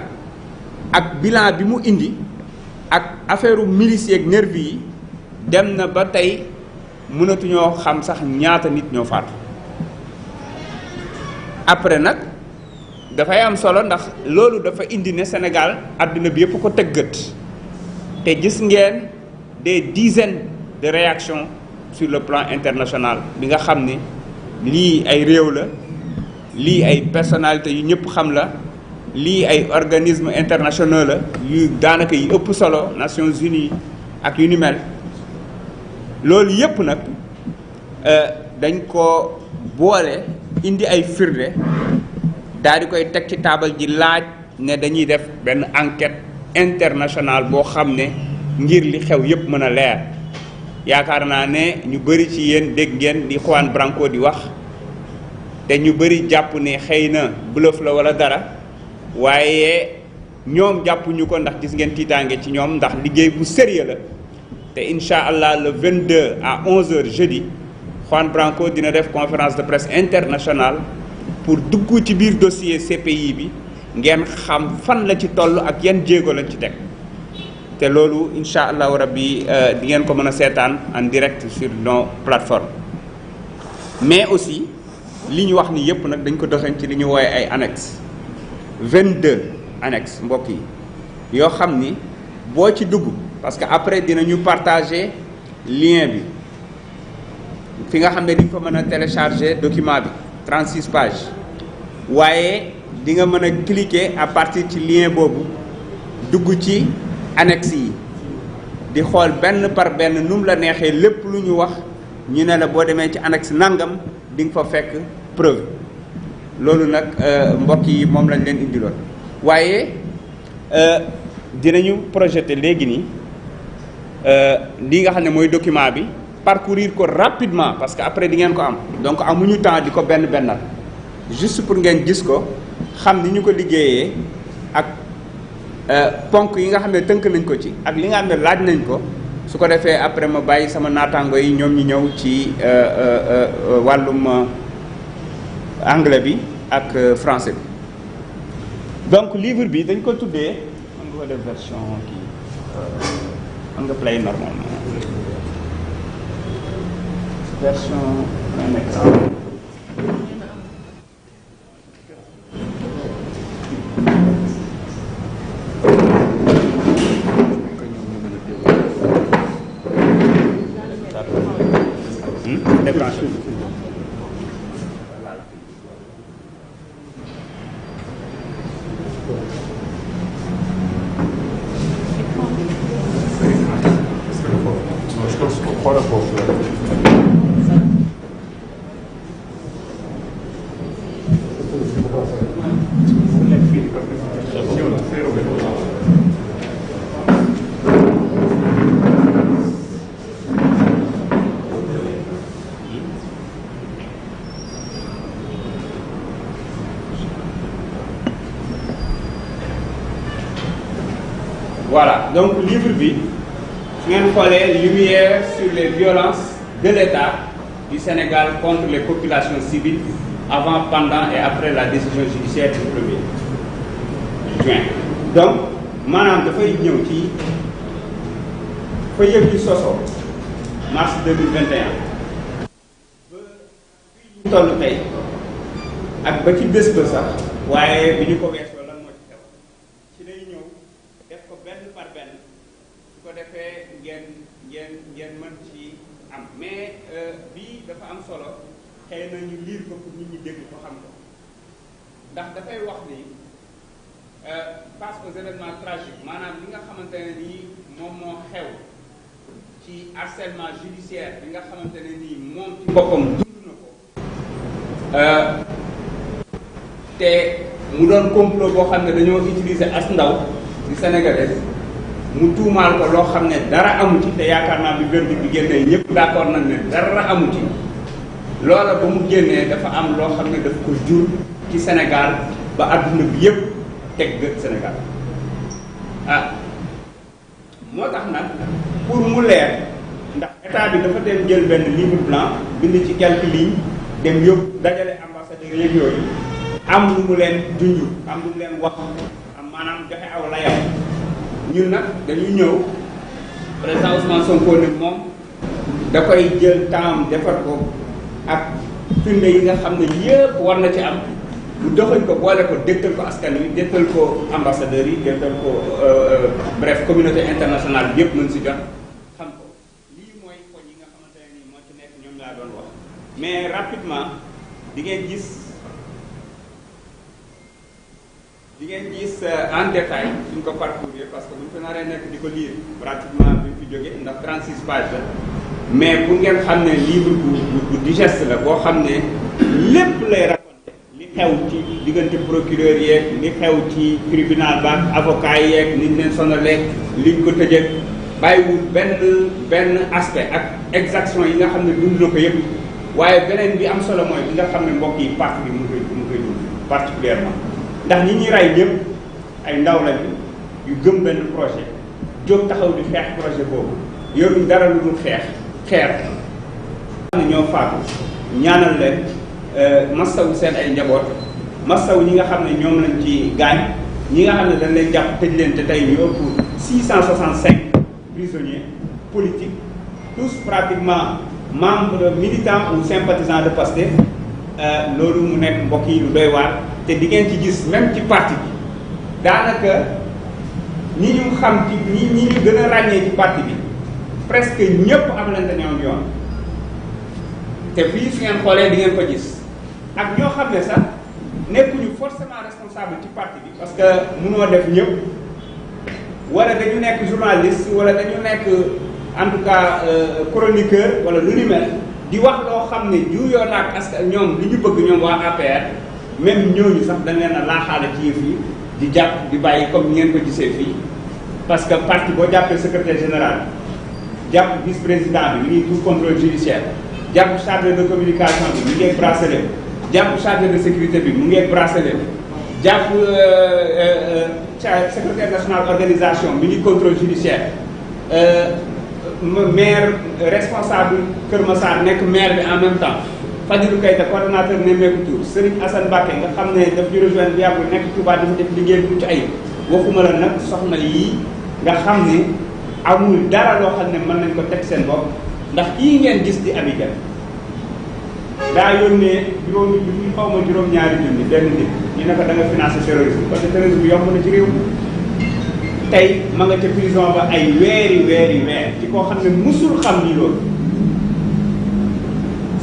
ak bilan bi mu indi ak affaire milice ak nervi yi dem na ba tey mënatuñoo xam sax ñaata nit ñoo faatu. après nag dafay am solo ndax loolu dafa indi ne Sénégal àdduna bi yëpp ko tëggat te gis ngeen des dizaines de réactions sur le plan international bi nga xam ne lii ay réew la lii ay personnalités yu ñëpp xam la lii ay organismes internationaux la yu daanaka yi ëpp solo Nations Unies ak yu ni mel loolu yëpp nag dañ ko boole indi ay firnde daal di koy teg ci taabal ji laaj ne dañuy def benn enquête internationale boo xam ne ngir li xew yëpp mën a leer yaakaar naa ne ñu bëri ci yéen dégg ngeen di Juan Branco di wax te ñu bëri jàpp ne xëy na bluff la wala dara waaye ñoom jàppuñu ko ndax gis ngeen tiitaange ci ñoom ndax liggéey bu sérieux la te incha allah le 22 à 11h jeudi Juan Branco dina def conférence de presse internationale pour dugg ci biir dossier CPI bi ngeen xam fan la ci toll ak yan jéego lañ ci teg te loolu incha allahu rabbi di ngeen ko mën a seetaan en direct sur nos plateformes mais aussi li ñu wax ni yëpp nag dañ ko doxañ ci li ñu woowe ay annexes 22 annexes mbokk yi yoo xam ni boo ci dugg parce que après dinañu partager lien bi fi nga xam ne di nga fa mën a télécharger document bi 36 pages waaye di nga mën a cliquer à partir ci lien boobu dugg ci annexe yi di xool benn par benn nu mu la neexee lépp lu ñu wax ñu ne la boo demee ci annexe nangam di nga fa fekk preuve loolu nag mbokk yi moom lañ leen indiloon waaye dinañu projeté léegi nii lii nga xam ne mooy document bi parcourir ko rapidement parce que après di ngeen ko am donc amuñu temps di ko benn bennal juste pour ngeen gis ko xam ni ñu ko liggéeyee ak ponk yi nga xam ne tënk nañ ko ci ak li nga xam ne laaj nañ ko su ko defee après ma bàyyi sama naataango yi ñoom ñi ñëw ci wàllum anglais bi ak français bi donc livre bi dañ ko tuddee mën nga ko def version kii mën nga play normalement version plein écran. Débranché. Voilà, donc livre bi su ngeen xoolee lumière sur les violences de l'État du Sénégal contre les populations civiles avant, pendant et après la décision judiciaire du 1er juin. Donc maanaam dafay ñëw ci fa yëf yi sosoo mars 2021 ba fii ñu toll tey ak ba ci bés ba sax waaye bi ñu ko weesoo lan moo ci xew ci lay ñëw def ko benn par benn su ko defee ngeen mën ci am mais xëy na ñu liir ko pour nit ñi dégg ko xam ko ndax dafay wax ni face aux événements tragiques maanaam li nga xamante ne nii moom moo xew ci harcèlement judiciaire bi nga xamante ne nii moom ci boppam dund na ko te mu doon complot boo xam ne dañoo utiliser as ndaw di sénégalais mu tuumaal ko loo xam ne dara amu ci te yaakaar naa bi verdict bi génnee ñëpp d'accord nañ ne dara amu ci loola ba mu génnee dafa am loo xam ne daf ko jur ci Sénégal ba adduna bi yëpp teg gët Sénégal moo tax nag pour mu leer ndax état bi dafa dem jël benn livre blanc bind ci quelques lignes dem yóbbu dajale ambassadeurs yeeg yooyu am lu mu leen junj am lu mu leen wax am maanaam joxe aw layam ñun nag dañuy ñëw président Ousmane Sonko ne moom da koy jël temps defar ko ak firnde yi nga xam ne yëpp war na ci am mu doxañ ko boole ko dégtal ko askan wi dégtal ko ambassadeurs yi dégtal ko bref communauté internationale bi yëpp mën si jot xam ko lii mooy poñ yi nga xamante ne nii moo ci nekk ñoom laa doon wax mais rapidement di ngeen gis en détail suñ ko parcourir parce que buñ ko naree nekk di ko lire pratiquement bi fi jóge ndax 36 pages la mais pour ngeen xam ne livre bu digeste la boo xam ne lépp lay raconter li xew ci diggante procureur yeeg li xew ci tribunal ba avocat yeeg niñ leen sonalee liñ ko tëjee bàyyiwul benn aspect ak exaction yi nga xam ne dund na ko yëpp waaye beneen bi am solo mooy bi nga xam ne mbokk yi parti bi mu koy dund particulièrement ndax ñi ñuy ray ñëpp ay ndaw lañu yu gëm benn projet jóg taxaw di xeex projet boobu yoruñ dara lu dul xeer ñoo faatu ñaanal leen massawu seen ay njaboot massawu ñi nga xam ne ñoom lañ ci gaañ ñi nga xam ne dañ leen jàpp tëj leen te tey ñu ëpp 665 prisonniers politiques tous pratiquement membres militants ou sympathisants de Pastef loolu mu nekk mbokk yi lu doy waar te di ngeen ci gis même ci parti bi daanaka ñi ñu xam ci ñi ñu gën a ràññee ci parti bi presque ñëpp am lante ñoom yoon te fii su ngeen xoolee di ngeen ko gis ak ñoo xam ne sax nekkuñu forcément responsable ci parti bi parce que mënoo def ñëpp wala dañu nekk journaliste wala dañu nekk en tout cas chroniqueur wala lu ni mel di wax loo xam ne juuyoo naag askan ñoom li ñu bëgg ñoom waa APR même ñooñu sax dañ leen a laaxaale ci yëf yi di jàpp di bàyyi comme ni ngeen ko gisee fii parce que parti boo jàppee secrétaire général jàpp vice président bi mi ngi tout contrôle judiciaire jàpp chargé de communication bi mu ngi ak bracelet jàpp chargé de sécurité bi mu ngi ak bracelet jàpp secrétaire national organisation mi ngi contrôle judiciaire maire responsable Kër Massar nekk maire bi en même temps Fadilou Keita coordonnateur Nemmeeku Tour Serigne Assane Mbacké nga xam ne daf ñu rejoindre bi yàggul nekk Touba dafa def liggéey bu ci ay waxuma la nag soxna yii nga xam ne amul dara loo xam ne mën nañ ko teg seen bopp ndax kii ngeen gis di Abidjan daa yónnee juróom-ñaari junni benn nit ñu ne ko da nga financé terrorisme parce que terrorisme yomb na ci réew tey ma nga ca prison ba ay weer ci koo xam ne musul xam ni loolu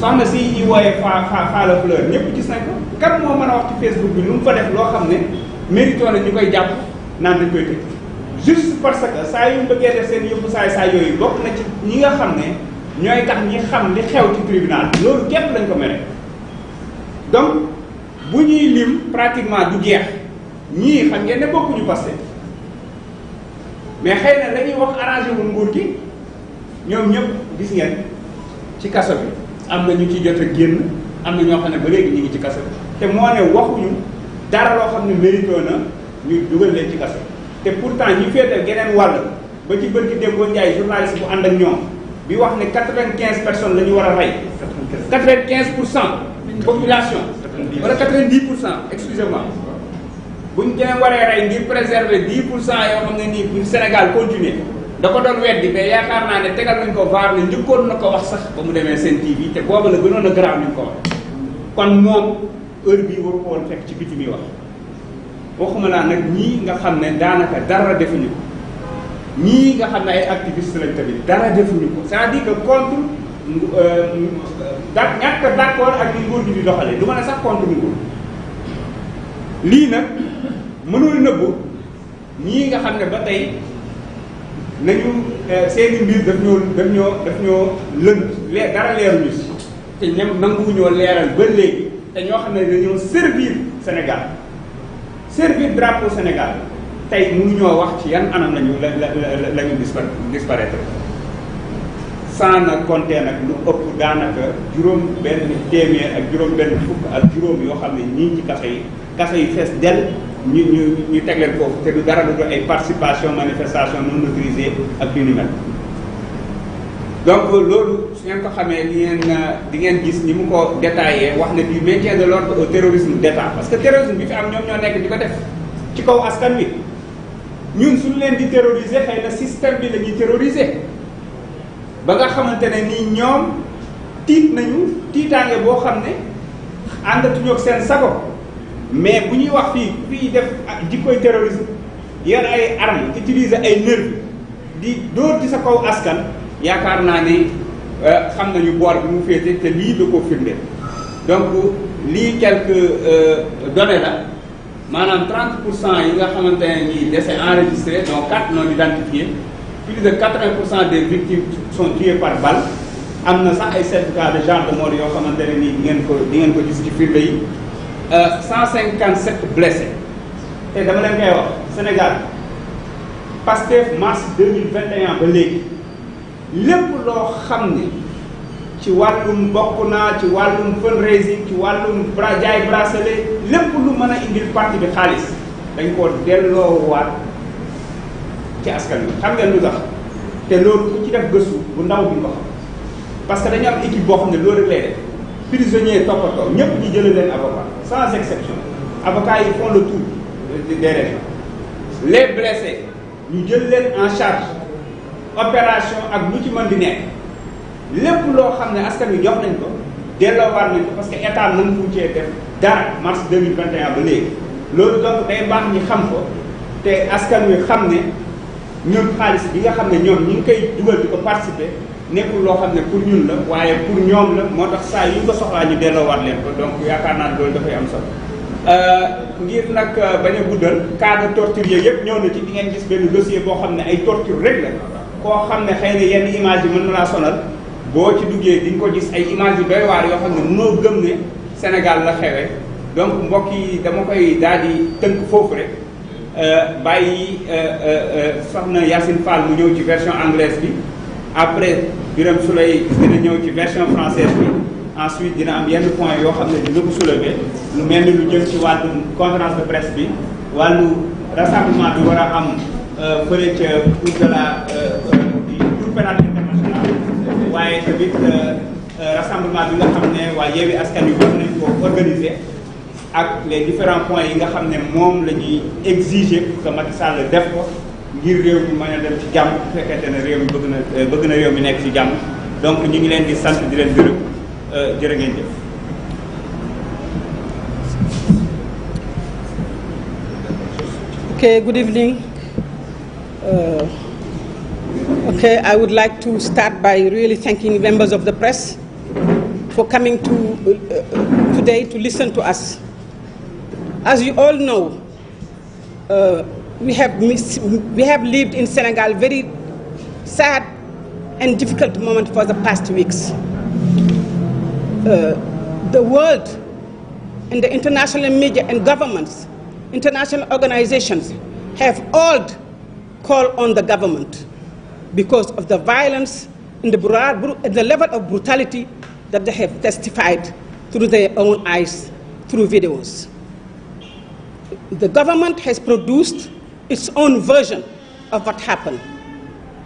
soxna si ñuy wooyee Falla Fleur ñëpp gis nañ ko kan moo mën a wax ci Facebook bi lu mu fa def loo xam ne mérito na ñu koy jàpp naan dañ koy tëj juste parce que saa yu bëggee def seen yëpp saa yooyu bokk na ci ñi nga xam ne ñooy tax ñi xam li xew ci tribunal loolu képp lañ ko mere donc bu ñuy lim pratiquement du jeex ñii xam ngeen ne bokkuñu Pastef mais xëy na la ñuy wax arrangé wul nguur gi ñoom ñëpp gis ngeen ci kaso bi am na ñu ci jot a génn am na ñoo xam ne ba léegi ñu ngi ci kaso bi te moo ne waxuñu dara loo xam ne mérito na ñu dugal leen ci kaso te pourtant ñi féetal geneen wàll ba ci bërki Dembo Ndiaye journaliste bu ànd ak ñoom bi wax ne 95 personnes la ñu war a rey 95% population wala 90% excusez-moi buñ dee waree rey ngir préserver 10% yoo xam ne nii bu Sénégal continuer da ko doon weddi mais yaakaar naa ne tegal nañ ko vaar ne njëkkoon na ko wax sax ba mu demee seen TV te booba la gënoon a garaaw ñu ko wax kon moom heure bii waru ko woon fekk ci biti mi wax waxuma laa nag ñii nga xam ne daanaka dara defuñu ko ñii nga xam ne ay activistes lañ tamit dara defuñu ko c'est-à-dire que contre ñàkk a d'accord ak ni nguur gi di doxalee du ma ne sax contre nguur lii nag mënul nëbbu ñii nga xam ne ba tey nañu seeni mbir daf ñoo lënt dara leeruñu si te ñam nanguwuñoo leeral ba léegi te ñoo xam ne dañoo servir Sénégal servir drapeau Sénégal tey mënuñoo wax ci yan anam lañu la ñu disparaître sans na compter nag lu ëpp daanaka juróom benn téeméer ak juróom benn fukk ak juróom yoo xam ne ñii ci kaso yi fees del ñu teg leen foofu te du dara lu ay participation manifestation non autorisée ak yu ni mel donc loolu su ngeen ko xamee di ngeen gis ni mu ko détaillé wax ne du maintien de l'ordre au terrorisme d'État parce que terrorisme bi fi am ñoom ñoo nekk di ko def ci kaw askan wi ñun suñu leen di terroriser xëy na système bi la ñuy terroriser ba nga xamante ne nii ñoom tiit nañu tiitaange boo xam ne àndatuñu ak seen sago mais bu ñuy wax fii def jikkoy terrorisme yor ay armes utiliser ay nervis di dóor ci sa kaw askan yaakaar naa ne xam nañu boor bi mu féete te lii da koo firnde donc lii quelques données la maanaam 30% yi nga xamante ne nii décès enregistrés dont 4 non identifiés plus de 80% des victimes sont tuées par balle am na sax ay certificats de genre de mort yoo xamante ne nii di ngeen ko gis ci firnde yi 157 blessés te dama leen koy wax Sénégal Pastef mars 2021 ba léegi lépp loo xam ne ci wàllum bokk naa ci wàllum fundraising ci wàllum jaay bracelet lépp lu mën a indil parti bi xaalis dañ ko delloowaat ci askan wi xam ngeen lu tax te loolu ku ci def gëstu bu ndaw bi ko xam parce que dañu am équipe boo xam ne loolu rek lay def prisonniers toppatoo ñëpp ñu jëlee leen avocat sans exception avocats yi font le tour des régions les blessés ñu jël leen en charge opération ak lu ci mën di nekk lépp loo xam ne askan wi jox nañ ko delloowaat nañ ko parce que état mën fu cee def dara mars 2021 ba léegi loolu donc day baax ñi xam ko te askan wi xam ne ñun xaalis bi nga xam ne ñoom ñi ngi koy dugal di ko participer nekkul loo xam ne pour ñun la waaye pour ñoom la moo tax saa yu ñu ko soxlaa ñu delloowaat leen ko donc yaakaar naa loolu dafay am solo ngir nag bañ a guddal cas de torture yooyu yëpp ñëw na ci di ngeen gis benn dossier boo xam ne ay torture rek la koo xam ne xëy na yenn image yi mën na laa sonal boo ci duggee di nga ko gis ay image yu doy waar yoo xam ne mënoo gëm ne Sénégal la xewee donc mbokk yi dama koy daal di tënk foofu rek bàyyi soxna Yacine Fall mu ñëw ci version anglaise bi après Birame Souleye dina ñëw ci version française bi ensuite dina am yenn point yoo xam ne dina ko soulever lu mel ni lu jëm ci wàllu conférence de presse bi wàllu rassemblement bi war a am fële ca cour de la cour pénale internationale waaye tamit rassemblement bi nga xam ne waa Yewwi Askan Wi war nañ ko organiser ak les différents points yi nga xam ne moom la ñuy exiger pour que Macky Sall def ko ngir réew mi mën a dem ci jàmm bu fekkente ne réew mi bëgg na réew mi nekk ci jàmm donc ñu ngi leen di sant di leen gërëm jërë ngeen jëf. Okay, good evening. Okay, I would like to start by really thanking members of the press for coming today to listen to us. As you all know, we have lived in Senegal very sad and difficult moment for the past weeks. The world and the international media and governments, international organizations have all called on the government because of the violence and the level of brutality that they have testified through their own eyes, through videos. The government has produced its own version of what happened.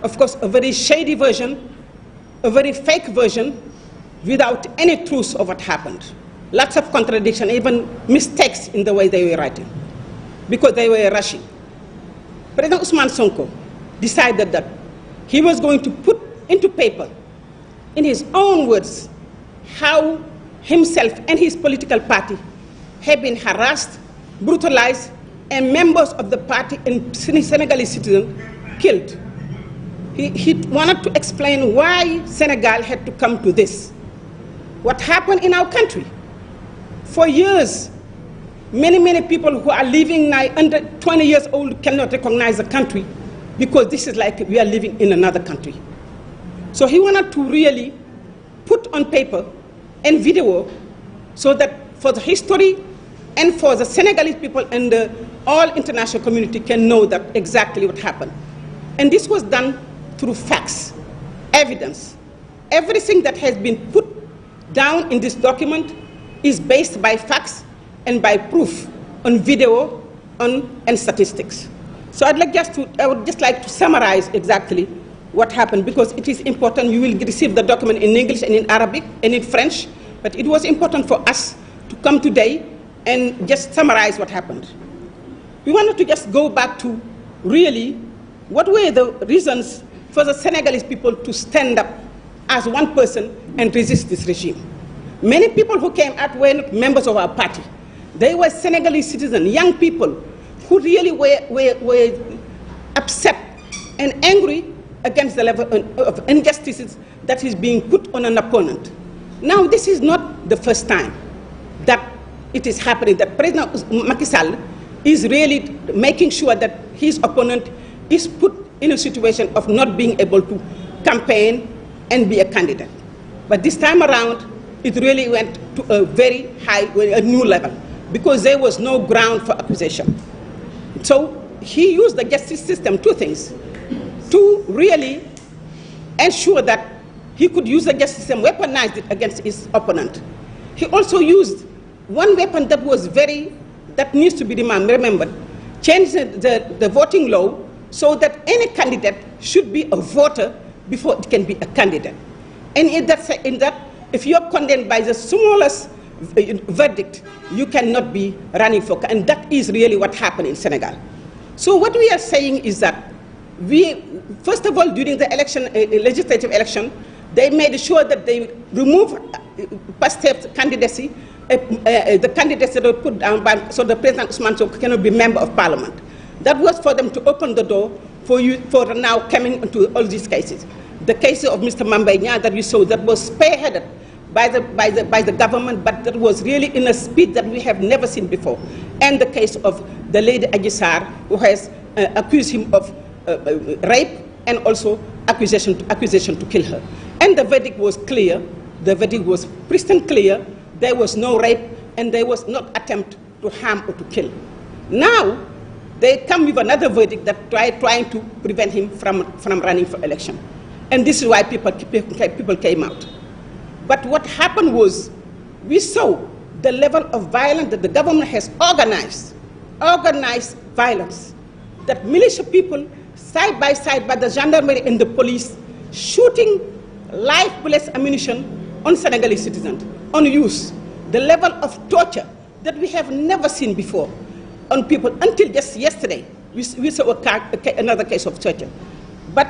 Of course, a very shady version, a very fake version, without any truth of what happened. Lots of contradiction, even mistakes in the way they were writing, because they were rushing. President Ousmane Sonko decided that he was going to put into paper, in his own words, how himself and his political party have been harassed, brutalized, and members of the party and Senegalese citizens killed. He wanted to explain why Senegal had to come to this. what happened in our country. For years, many people who are living now under 20 years old cannot recognize the country because this is like we are living in another country. So he wanted to really put on paper and video so that for the history and for the Senegalese people and the all international community can know that exactly what happened. And this was done through facts, evidence. Everything that has been put down in this document is based by facts and by proof on video and statistics. So I would just like to summarize exactly what happened because it is important. You will receive the document in English and in Arabic and in French, but it was important for us to come today and just summarize what happened. We wanted to just go back to really what were the reasons for the Senegalese people to stand up as one person and resist this regime. Many people who came out were not members of our party. They were Senegalese citizens, young people who really were upset and angry against the level of injustices that is being put on an opponent. Now, this is not the first time that it is happening, that President Macky Sall is really making sure that his opponent is put in a situation of not being able to campaign and be a candidate. But this time around, it really went to a very high, a new level, because there was no ground for accusation. So he used the justice system, two things, to really ensure that he could use the justice system, weaponize it against his opponent. He also used one weapon that was that needs to be remembered, change the voting law so that any candidate should be a voter before it can be a candidate. And in that, if you're condemned by the smallest verdict, you cannot be running for, and that is really what happened in Senegal. So what we are saying is that first of all, during the election, legislative election, they made sure that they remove Pastef's candidacy, the candidates that were put down by, so the President Ousmane Sonko cannot be member of parliament. That was for them to open the door for now coming into all these cases. The case of Mr. Mame Mbaye Niang that you saw, that was spearheaded by the government, but that was really in a speed that we have never seen before. And the case of the lady Adji Sarr, who has accused him of rape and also accusation to kill her. And the verdict was clear. The verdict was crystal clear. There was no rape and there was not attempt to harm or to kill. Now, they come with another verdict that trying to prevent him from running for election. And this is why people came out. But what happened was, we saw the level of violence that the government has organized violence, that militia people, side by side by the gendarmerie and the police, shooting live bullets ammunition on Senegalese citizens, on youth, the level of torture that we have never seen before on people. Until just yesterday, we saw another case of torture. But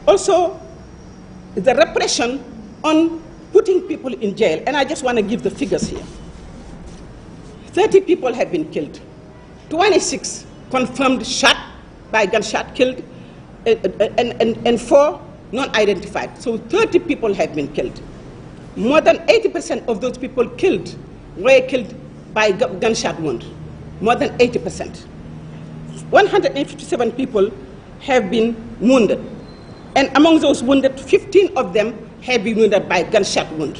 also the repression on putting people in jail. And I just want to give the figures here. 30 people have been killed. 26 confirmed shot by gunshot killed, and 4 non-identified. So 30 people have been killed. More than 80% of those people killed were killed by gunshot wound. More than 80%. 157 people have been wounded. And among those wounded, 15 of them have been wounded by gunshot wound.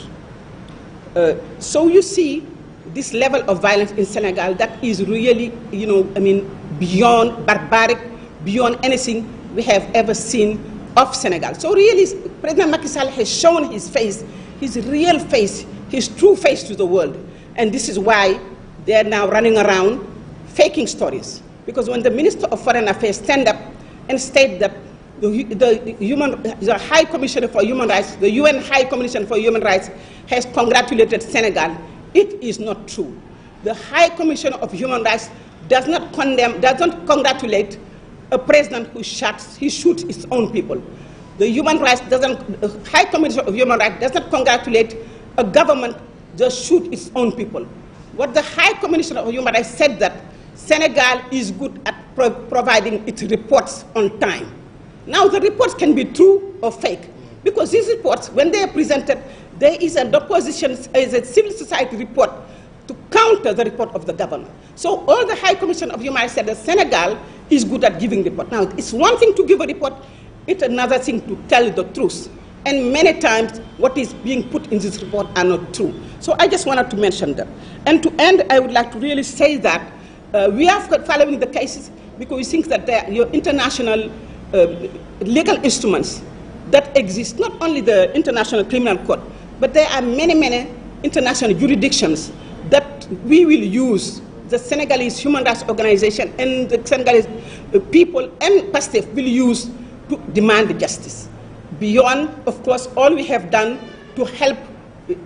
So you see this level of violence in Senegal that is really, beyond barbaric, beyond anything we have ever seen of Senegal. So really, President Macky Sall has shown his face, his real face, his true face to the world. And this is why they are now running around faking stories. Because when the Minister of Foreign Affairs stand up and state that the High Commissioner for Human Rights, the UN High Commission for Human Rights has congratulated Senegal, it is not true. The High Commissioner of Human Rights does not congratulate a president who shoots his own people. The High Commissioner of Human Rights does not congratulate a government that shoots its own people. What the High Commissioner of Human Rights said that Senegal is good at providing its reports on time. Now the reports can be true or fake, because these reports, when they are presented, there is an opposition, is a civil society report to counter the report of the government. So all the High Commission of Human Rights said that Senegal is good at giving report. Now, it's one thing to give a report, it's another thing to tell the truth. And many times, what is being put in this report are not true. So I just wanted to mention that. And to end, I would like to really say that we are following the cases because we think that your international legal instruments that exist, not only the International Criminal Court, but there are many, many international jurisdictions that we will use. The Senegalese Human Rights Organization and the Senegalese people and PASTEF will use to demand justice. Beyond, of course, all we have done to help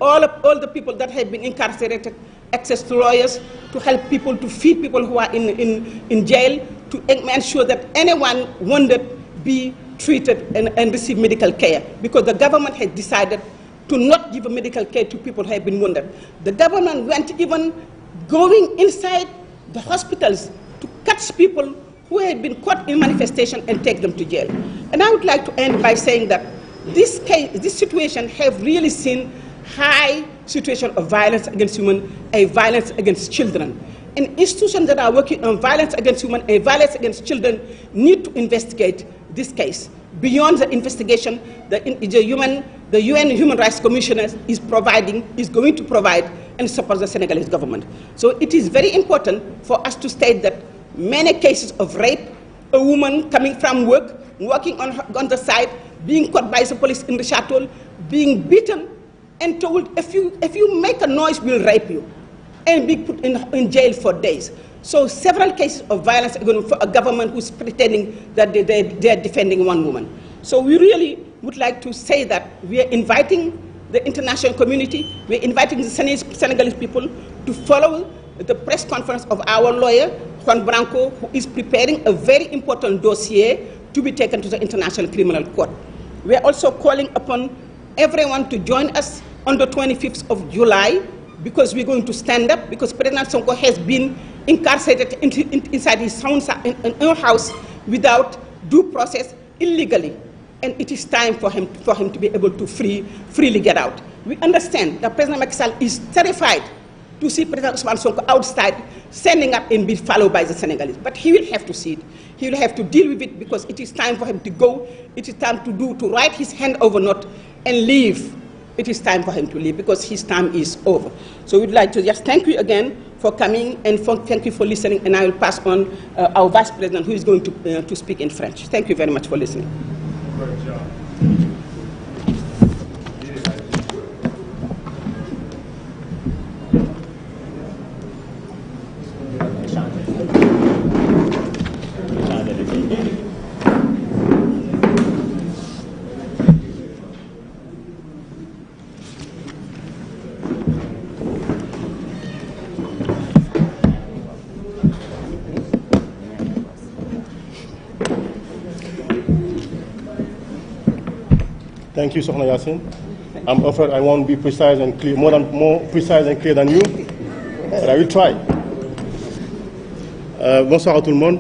all the people that have been incarcerated, access to lawyers, to help people, to feed people who are in jail, to ensure that anyone wounded be treated and receive medical care. Because the government has decided to not give a medical care to people who have been wounded. The government went even going inside the hospitals to catch people who had been caught in manifestation and take them to jail. And I would like to end by saying that this situation have really seen high situation of violence against women and violence against children. And institutions that are working on violence against women and violence against children need to investigate this case. Beyond the investigation, the UN Human Rights Commissioner is going to provide and support the Senegalese government. So it is very important for us to state that many cases of rape, a woman coming from work, working on the side, being caught by the police in the chateau, being beaten and told, if you make a noise, we'll rape you, and be put in jail for days. So several cases of violence against a government who's pretending that they're defending one woman. So we really would like to say that we are inviting the international community, we're inviting the Senegalese people to follow the press conference of our lawyer, Juan Branco, who is preparing a very important dossier to be taken to the International Criminal Court. We are also calling upon everyone to join us on the 25th of July, because we're going to stand up, because President Sonko has been incarcerated inside his own house without due process, illegally. And it is time for him to be able to freely get out. We understand that President Macky Sall is terrified to see President Ousmane Sonko outside, standing up and be followed by the Senegalese. But he will have to see it. He will have to deal with it, because it is time for him to go. It is time to write his handover note and leave. It is time for him to leave, because his time is over. So we'd like to just thank you again for coming, and thank you for listening. And I will pass on our Vice President, who is going to speak in French. Thank you very much for listening. Great job. Thank you, Sokhna Yacine. I'm afraid I won't be precise and clear, more precise and clear than you, but I will try. Bonsoir à tout le monde.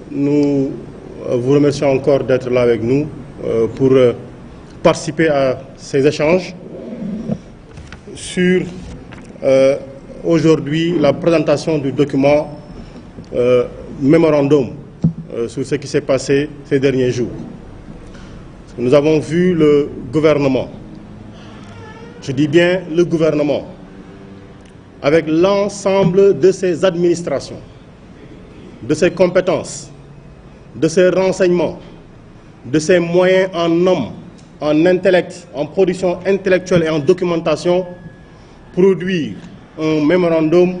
Nous vous remercions encore d'être là avec nous pour participer à ces échanges sur aujourd'hui la présentation du document mémorandum sur ce qui s'est passé ces derniers jours. Nous avons vu le gouvernement, je dis bien le gouvernement, avec l'ensemble de ses administrations, de ses compétences, de ses renseignements, de ses moyens en hommes, en intellect, en production intellectuelle et en documentation, produire un mémorandum,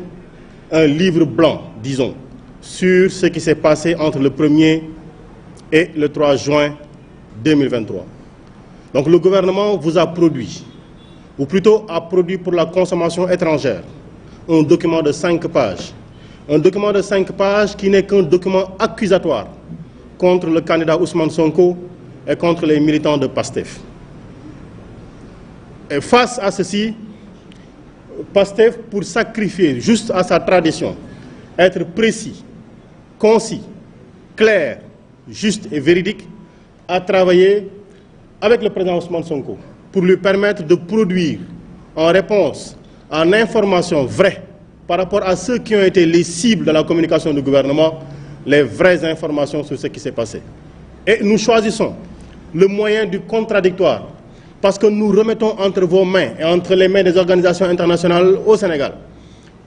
un livre blanc, disons, sur ce qui s'est passé entre le 1er et le 3 juin 2023. Donc le gouvernement vous a produit, ou plutôt a produit pour la consommation étrangère, un document de 5 pages. Un document de 5 pages qui n'est qu'un document accusatoire contre le candidat Ousmane Sonko et contre les militants de PASTEF. Et face à ceci, PASTEF, pour sacrifier juste à sa tradition, être précis, concis, clair, juste et véridique, a travaillé avec le président Ousmane Sonko pour lui permettre de produire en réponse en information vraie par rapport à ceux qui ont été les cibles de la communication du gouvernement, les vraies informations sur ce qui s'est passé. Et nous choisissons le moyen du contradictoire parce que nous remettons entre vos mains et entre les mains des organisations internationales au Sénégal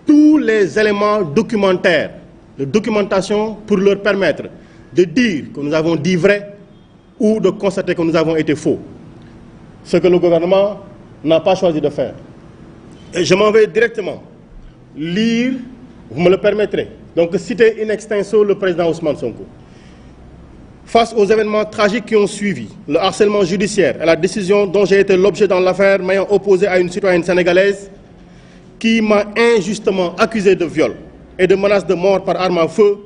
tous les éléments documentaires, de documentation pour leur permettre de dire que nous avons dit vrai ou de constater que nous avons été faux. Ce que le gouvernement n'a pas choisi de faire. Et je m'en vais directement lire, vous me le permettrez, donc citer in extenso le président Ousmane Sonko. Face aux événements tragiques qui ont suivi, le harcèlement judiciaire et la décision dont j'ai été l'objet dans l'affaire m'ayant opposé à une citoyenne sénégalaise qui m'a injustement accusé de viol et de menace de mort par arme à feu,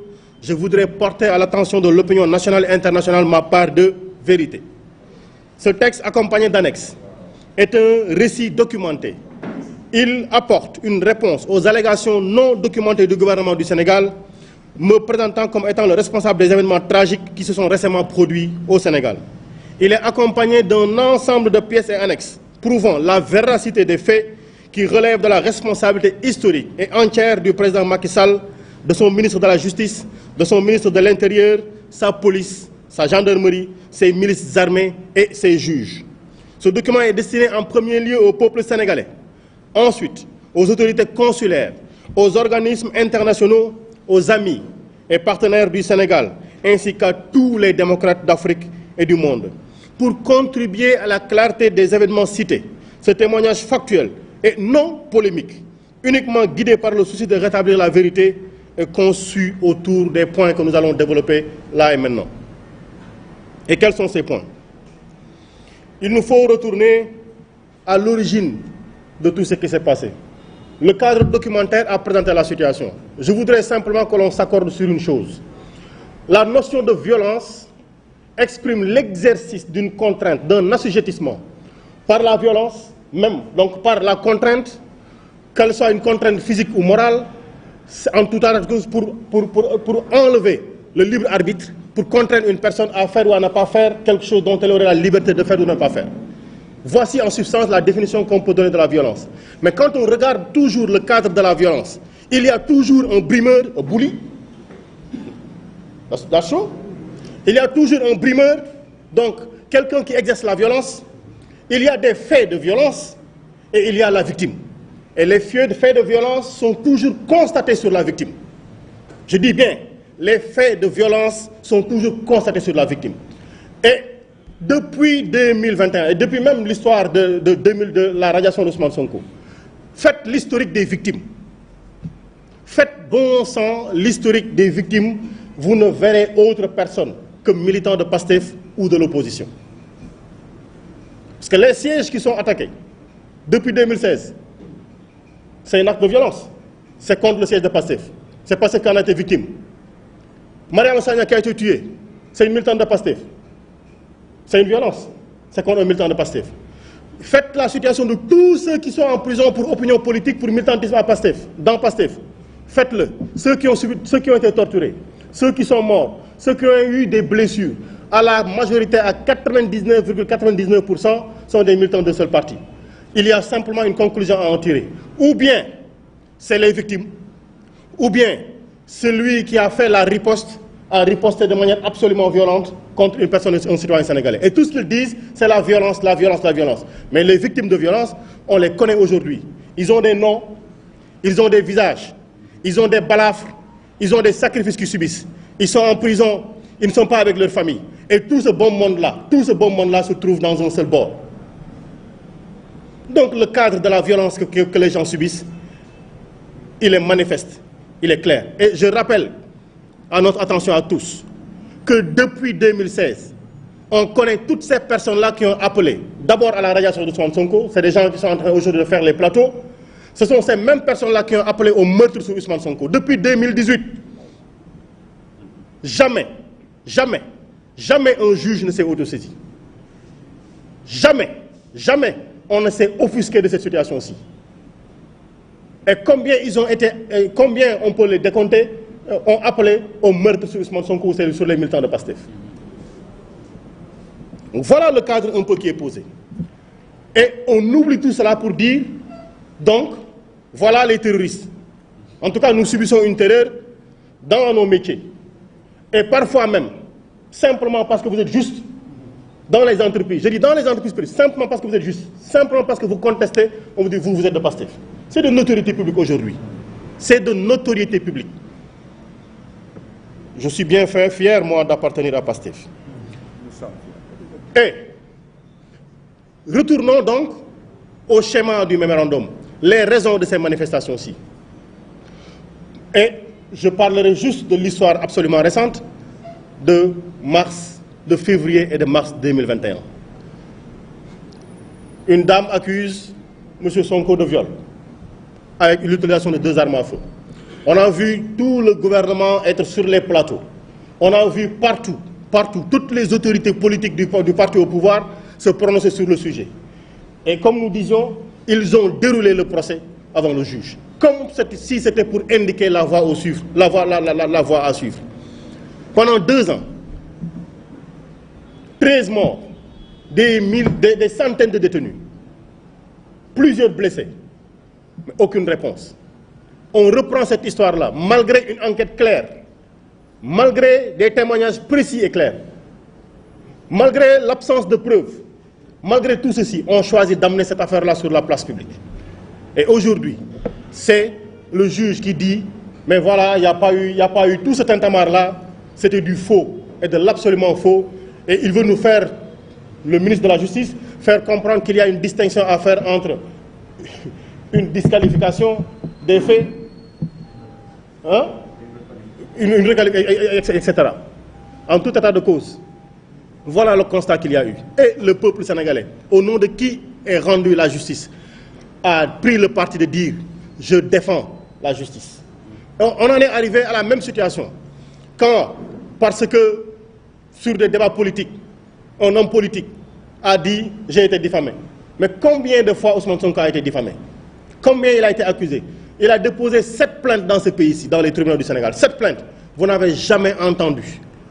je voudrais porter à l'attention de l'opinion nationale et internationale ma part de vérité. Ce texte, accompagné d'annexes, est un récit documenté. Il apporte une réponse aux allégations non documentées du gouvernement du Sénégal, me présentant comme étant le responsable des événements tragiques qui se sont récemment produits au Sénégal. Il est accompagné d'un ensemble de pièces et annexes prouvant la véracité des faits qui relèvent de la responsabilité historique et entière du président Macky Sall, de son ministre de la Justice, de son ministre de l'Intérieur, sa police, sa gendarmerie, ses milices armées et ses juges. Ce document est destiné en premier lieu au peuple sénégalais, ensuite aux autorités consulaires, aux organismes internationaux, aux amis et partenaires du Sénégal, ainsi qu'à tous les démocrates d'Afrique et du monde. Pour contribuer à la clarté des événements cités, ce témoignage factuel et non polémique, uniquement guidé par le souci de rétablir la vérité, est conçu autour des points que nous allons développer là et maintenant. Et quels sont ces points? Il nous faut retourner à l'origine de tout ce qui s'est passé. Le cadre documentaire a présenté la situation. Je voudrais simplement que l'on s'accorde sur une chose. La notion de violence exprime l'exercice d'une contrainte, d'un assujettissement par la violence même, donc par la contrainte, qu'elle soit une contrainte physique ou morale, en tout cas pour enlever le libre arbitre, pour contraindre une personne à faire ou à ne pas faire quelque chose dont elle aurait la liberté de faire ou de ne pas faire. Voici en substance la définition qu'on peut donner de la violence. Mais quand on regarde toujours le cadre de la violence, il y a toujours un brimeur, un bully. That's true. Il y a toujours un brimeur, donc quelqu'un qui exerce la violence. Il y a des faits de violence et il y a la victime. Et les faits de violence sont toujours constatés sur la victime. Je dis bien, les faits de violence sont toujours constatés sur la victime. Et depuis 2021, et depuis même l'histoire de la radiation d'Ousmane Sonko, faites l'historique des victimes. Faites bon sang l'historique des victimes, vous ne verrez autre personne que militants de PASTEF ou de l'opposition. Parce que les sièges qui sont attaqués depuis 2016, c'est un acte de violence. C'est contre le siège de PASTEF. C'est parce qu'on a été victime. Mariam Sagna qui a été tuée, c'est une militante de PASTEF. C'est une violence. C'est contre un militant de PASTEF. Faites la situation de tous ceux qui sont en prison pour opinion politique, pour militantisme à PASTEF, dans PASTEF. Faites-le. Ceux qui ont été torturés, ceux qui sont morts, ceux qui ont eu des blessures, à la majorité, à 99,99%, sont des militants d'un seul parti. Il y a simplement une conclusion à en tirer. Ou bien, c'est les victimes, ou bien, celui qui a fait la riposte a riposté de manière absolument violente contre une personne, un citoyen sénégalais. Et tout ce qu'ils disent, c'est la violence, la violence, la violence. Mais les victimes de violence, on les connaît aujourd'hui. Ils ont des noms, ils ont des visages, ils ont des balafres, ils ont des sacrifices qu'ils subissent. Ils sont en prison, ils ne sont pas avec leur famille. Et tout ce bon monde-là, se trouve dans un seul bord. Donc le cadre de la violence que les gens subissent, il est manifeste, il est clair. Et je rappelle à notre attention à tous que depuis 2016, on connaît toutes ces personnes-là qui ont appelé d'abord à la radiation de Ousmane Sonko. C'est des gens qui sont en train aujourd'hui de faire les plateaux. Ce sont ces mêmes personnes-là qui ont appelé au meurtre sur Ousmane Sonko. Depuis 2018, jamais un juge ne s'est autosaisi. Jamais on ne s'est offusqué de cette situation-ci. Et combien on peut les décompter, ont appelé au meurtre sur Ousmane Sonko ou sur les militants de PASTEF. Donc voilà le cadre un peu qui est posé. Et on oublie tout cela pour dire, donc, voilà les terroristes. En tout cas, nous subissons une terreur dans nos métiers. Et parfois même, simplement parce que vous êtes juste dans les entreprises. Je dis dans les entreprises privées, simplement parce que vous êtes juste, simplement parce que vous contestez, on vous dit vous êtes de Pastef. C'est de notoriété publique aujourd'hui. C'est de notoriété publique. Je suis bien fier, moi, d'appartenir à Pastef. Et retournons donc au schéma du mémorandum, les raisons de ces manifestations-ci. Et je parlerai juste de l'histoire absolument récente de février et de mars 2021. Une dame accuse M. Sonko de viol avec l'utilisation de 2 armes à feu. On a vu tout le gouvernement être sur les plateaux. On a vu partout, toutes les autorités politiques du parti au pouvoir se prononcer sur le sujet. Et comme nous disions, ils ont déroulé le procès avant le juge. Comme si c'était pour indiquer la voie à suivre. Pendant 2 ans, 13 morts, des centaines de détenus, plusieurs blessés, mais aucune réponse. On reprend cette histoire-là, malgré une enquête claire, malgré des témoignages précis et clairs, malgré l'absence de preuves, malgré tout ceci, on choisit d'amener cette affaire-là sur la place publique. Et aujourd'hui, c'est le juge qui dit, mais voilà, il n'y a pas eu tout ce tintamarre-là, c'était du faux et de l'absolument faux. Et il veut nous faire, le ministre de la Justice, faire comprendre qu'il y a une distinction à faire entre une disqualification des faits, hein, etc. En tout état de cause. Voilà le constat qu'il y a eu. Et le peuple sénégalais, au nom de qui est rendue la justice, a pris le parti de dire « je défends la justice ». On en est arrivé à la même situation. Quand, parce que sur des débats politiques, un homme politique a dit « j'ai été diffamé ». Mais combien de fois Ousmane Sonko a été diffamé? Combien il a été accusé? Il a déposé 7 plaintes dans ce pays-ci, dans les tribunaux du Sénégal. 7 plaintes. Vous n'avez jamais entendu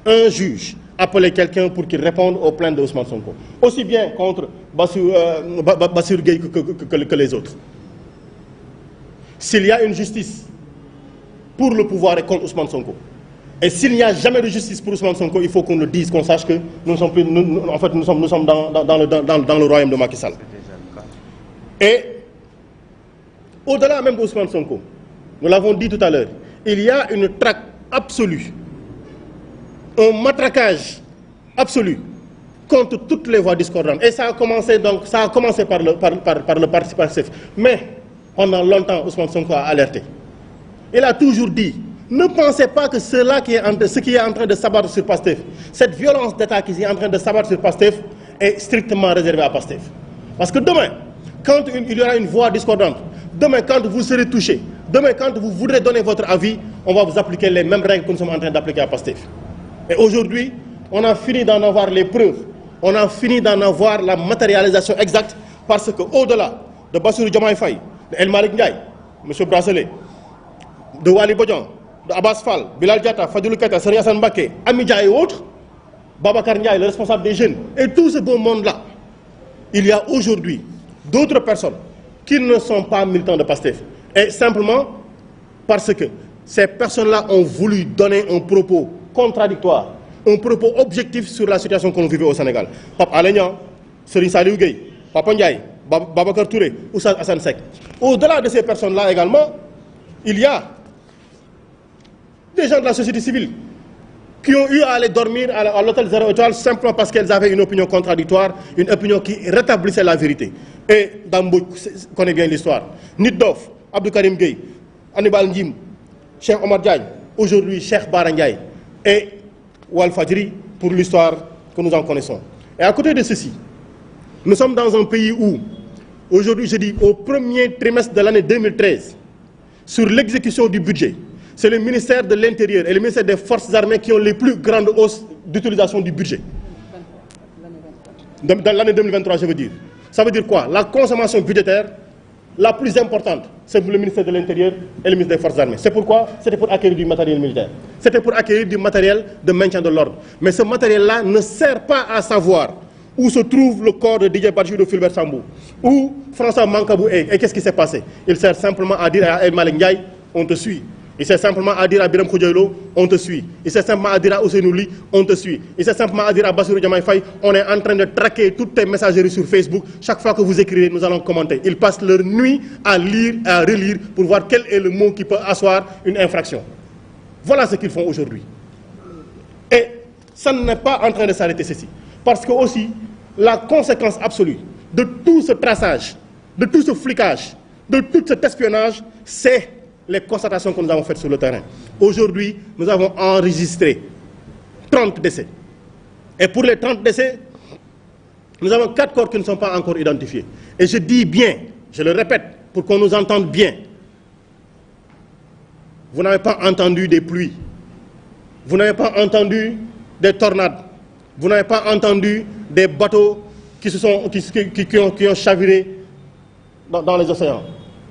un juge appeler quelqu'un pour qu'il réponde aux plaintes de Ousmane Sonko. Aussi bien contre Bassirou Gueye que les autres. S'il y a une justice pour le pouvoir et contre Ousmane Sonko, et s'il n'y a jamais de justice pour Ousmane Sonko, il faut qu'on le dise, qu'on sache que nous sommes dans le royaume de Macky Sall. Et au-delà même d'Ousmane Sonko, nous l'avons dit tout à l'heure, il y a une traque absolue, un matraquage absolu contre toutes les voix discordantes. Et ça a commencé par le parti Pastef. Mais pendant longtemps, Ousmane Sonko a alerté. Il a toujours dit, ne pensez pas que ce qui est en train de s'abattre sur Pastef, cette violence d'État qui est en train de s'abattre sur Pastef, est strictement réservée à Pastef. Parce que demain, quand il y aura une voix discordante, demain quand vous serez touché, demain quand vous voudrez donner votre avis, on va vous appliquer les mêmes règles que nous sommes en train d'appliquer à Pastef. Et aujourd'hui, on a fini d'en avoir les preuves, on a fini d'en avoir la matérialisation exacte, parce qu'au-delà de Bassirou Diomaye Faye, de El Malick Ndiaye, M. Bracelet, de Waly Bodian, de Abbas Fall, Bilal Diatta, Fadilou Keita, Serigne Assane Mbacké, Amidia et autres, Babacar Ndiaye, le responsable des jeunes, et tout ce beau monde-là, il y a aujourd'hui d'autres personnes qui ne sont pas militants de Pastef. Et simplement parce que ces personnes-là ont voulu donner un propos contradictoire, un propos objectif sur la situation que nous vivons au Sénégal. Pape Alé Niang, Serigne Saliou Gueye, Papa Ndiaye, Babacar Touré, Oustaz Assane Seck. Au-delà de ces personnes-là également, il y a des gens de la société civile qui ont eu à aller dormir à l'hôtel 0 étoile simplement parce qu'elles avaient une opinion contradictoire, une opinion qui rétablissait la vérité. Et Dambou connaît bien l'histoire. Nitdoff, Abdou Karim Gueye, Anibal Ndim, Cheikh Omar Diagne, aujourd'hui Cheikh Bara Ndiaye et Walfadjri pour l'histoire que nous en connaissons. Et à côté de ceci, nous sommes dans un pays où, aujourd'hui je dis au premier trimestre de l'année 2013, sur l'exécution du budget, c'est le ministère de l'Intérieur et le ministère des Forces armées qui ont les plus grandes hausses d'utilisation du budget. Dans l'année 2023, je veux dire. Ça veut dire quoi? La consommation budgétaire la plus importante, c'est pour le ministère de l'Intérieur et le ministère des Forces armées. C'est pourquoi? C'était pour acquérir du matériel militaire. C'était pour acquérir du matériel de maintien de l'ordre. Mais ce matériel-là ne sert pas à savoir où se trouve le corps de Didier Badji de Fulbert Sambou, où François Mancabou est. Et qu'est-ce qui s'est passé? Il sert simplement à dire à El Malick Ndiaye, on te suit. Il sert simplement à dire à Birame Khoudiaïlo, on te suit. Il sert simplement à dire à Ousseynou Ly, on te suit. Il sert simplement à dire à Bassirou Diomaye Faye, on est en train de traquer toutes tes messageries sur Facebook. Chaque fois que vous écrivez, nous allons commenter. Ils passent leur nuit à lire, à relire, pour voir quel est le mot qui peut asseoir une infraction. Voilà ce qu'ils font aujourd'hui. Et ça n'est pas en train de s'arrêter ceci. Parce que aussi, la conséquence absolue de tout ce traçage, de tout ce flicage, de tout cet espionnage, c'est les constatations que nous avons faites sur le terrain. Aujourd'hui, nous avons enregistré 30 décès. Et pour les 30 décès, nous avons 4 corps qui ne sont pas encore identifiés. Et je dis bien, je le répète, pour qu'on nous entende bien, vous n'avez pas entendu des pluies, vous n'avez pas entendu des tornades, vous n'avez pas entendu des bateaux qui ont chaviré dans les océans.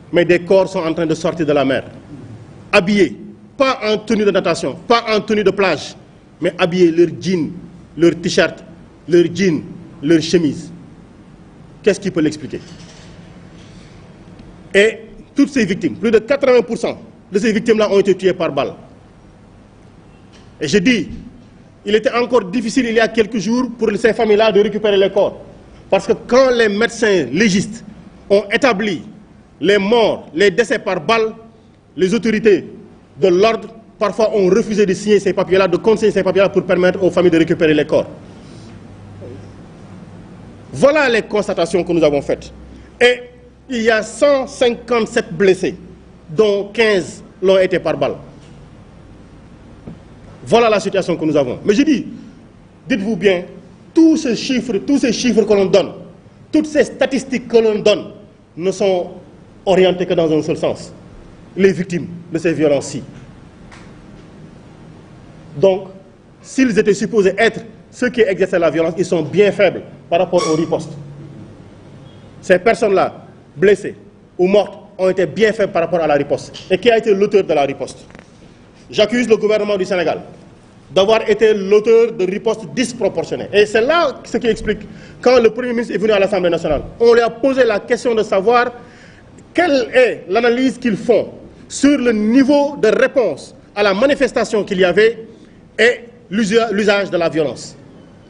Mais des corps sont en train de sortir de la mer, habillés, pas en tenue de natation, pas en tenue de plage, mais habillés, leur jean, leur t-shirt, leur jean, leur chemise. Qu'est-ce qui peut l'expliquer? Et toutes ces victimes, plus de 80% de ces victimes-là ont été tuées par balle. Et je dis, il était encore difficile il y a quelques jours pour ces familles-là de récupérer les corps. Parce que quand les médecins légistes ont établi les morts, les décès par balle, les autorités de l'ordre, parfois, ont refusé de signer ces papiers-là, de consigner ces papiers-là pour permettre aux familles de récupérer les corps. Voilà les constatations que nous avons faites. Et il y a 157 blessés, dont 15 l'ont été par balle. Voilà la situation que nous avons. Mais je dis, dites-vous bien, tous ces chiffres que l'on donne, toutes ces statistiques que l'on donne, ne sont orientées que dans un seul sens. Les victimes de ces violences-ci. Donc, s'ils étaient supposés être ceux qui exerçaient la violence, ils sont bien faibles par rapport aux ripostes. Ces personnes-là, blessées ou mortes, ont été bien faibles par rapport à la riposte. Et qui a été l'auteur de la riposte? J'accuse le gouvernement du Sénégal d'avoir été l'auteur de ripostes disproportionnées. Et c'est là ce qui explique, quand le Premier ministre est venu à l'Assemblée nationale, on lui a posé la question de savoir quelle est l'analyse qu'ils font sur le niveau de réponse à la manifestation qu'il y avait et l'usage de la violence.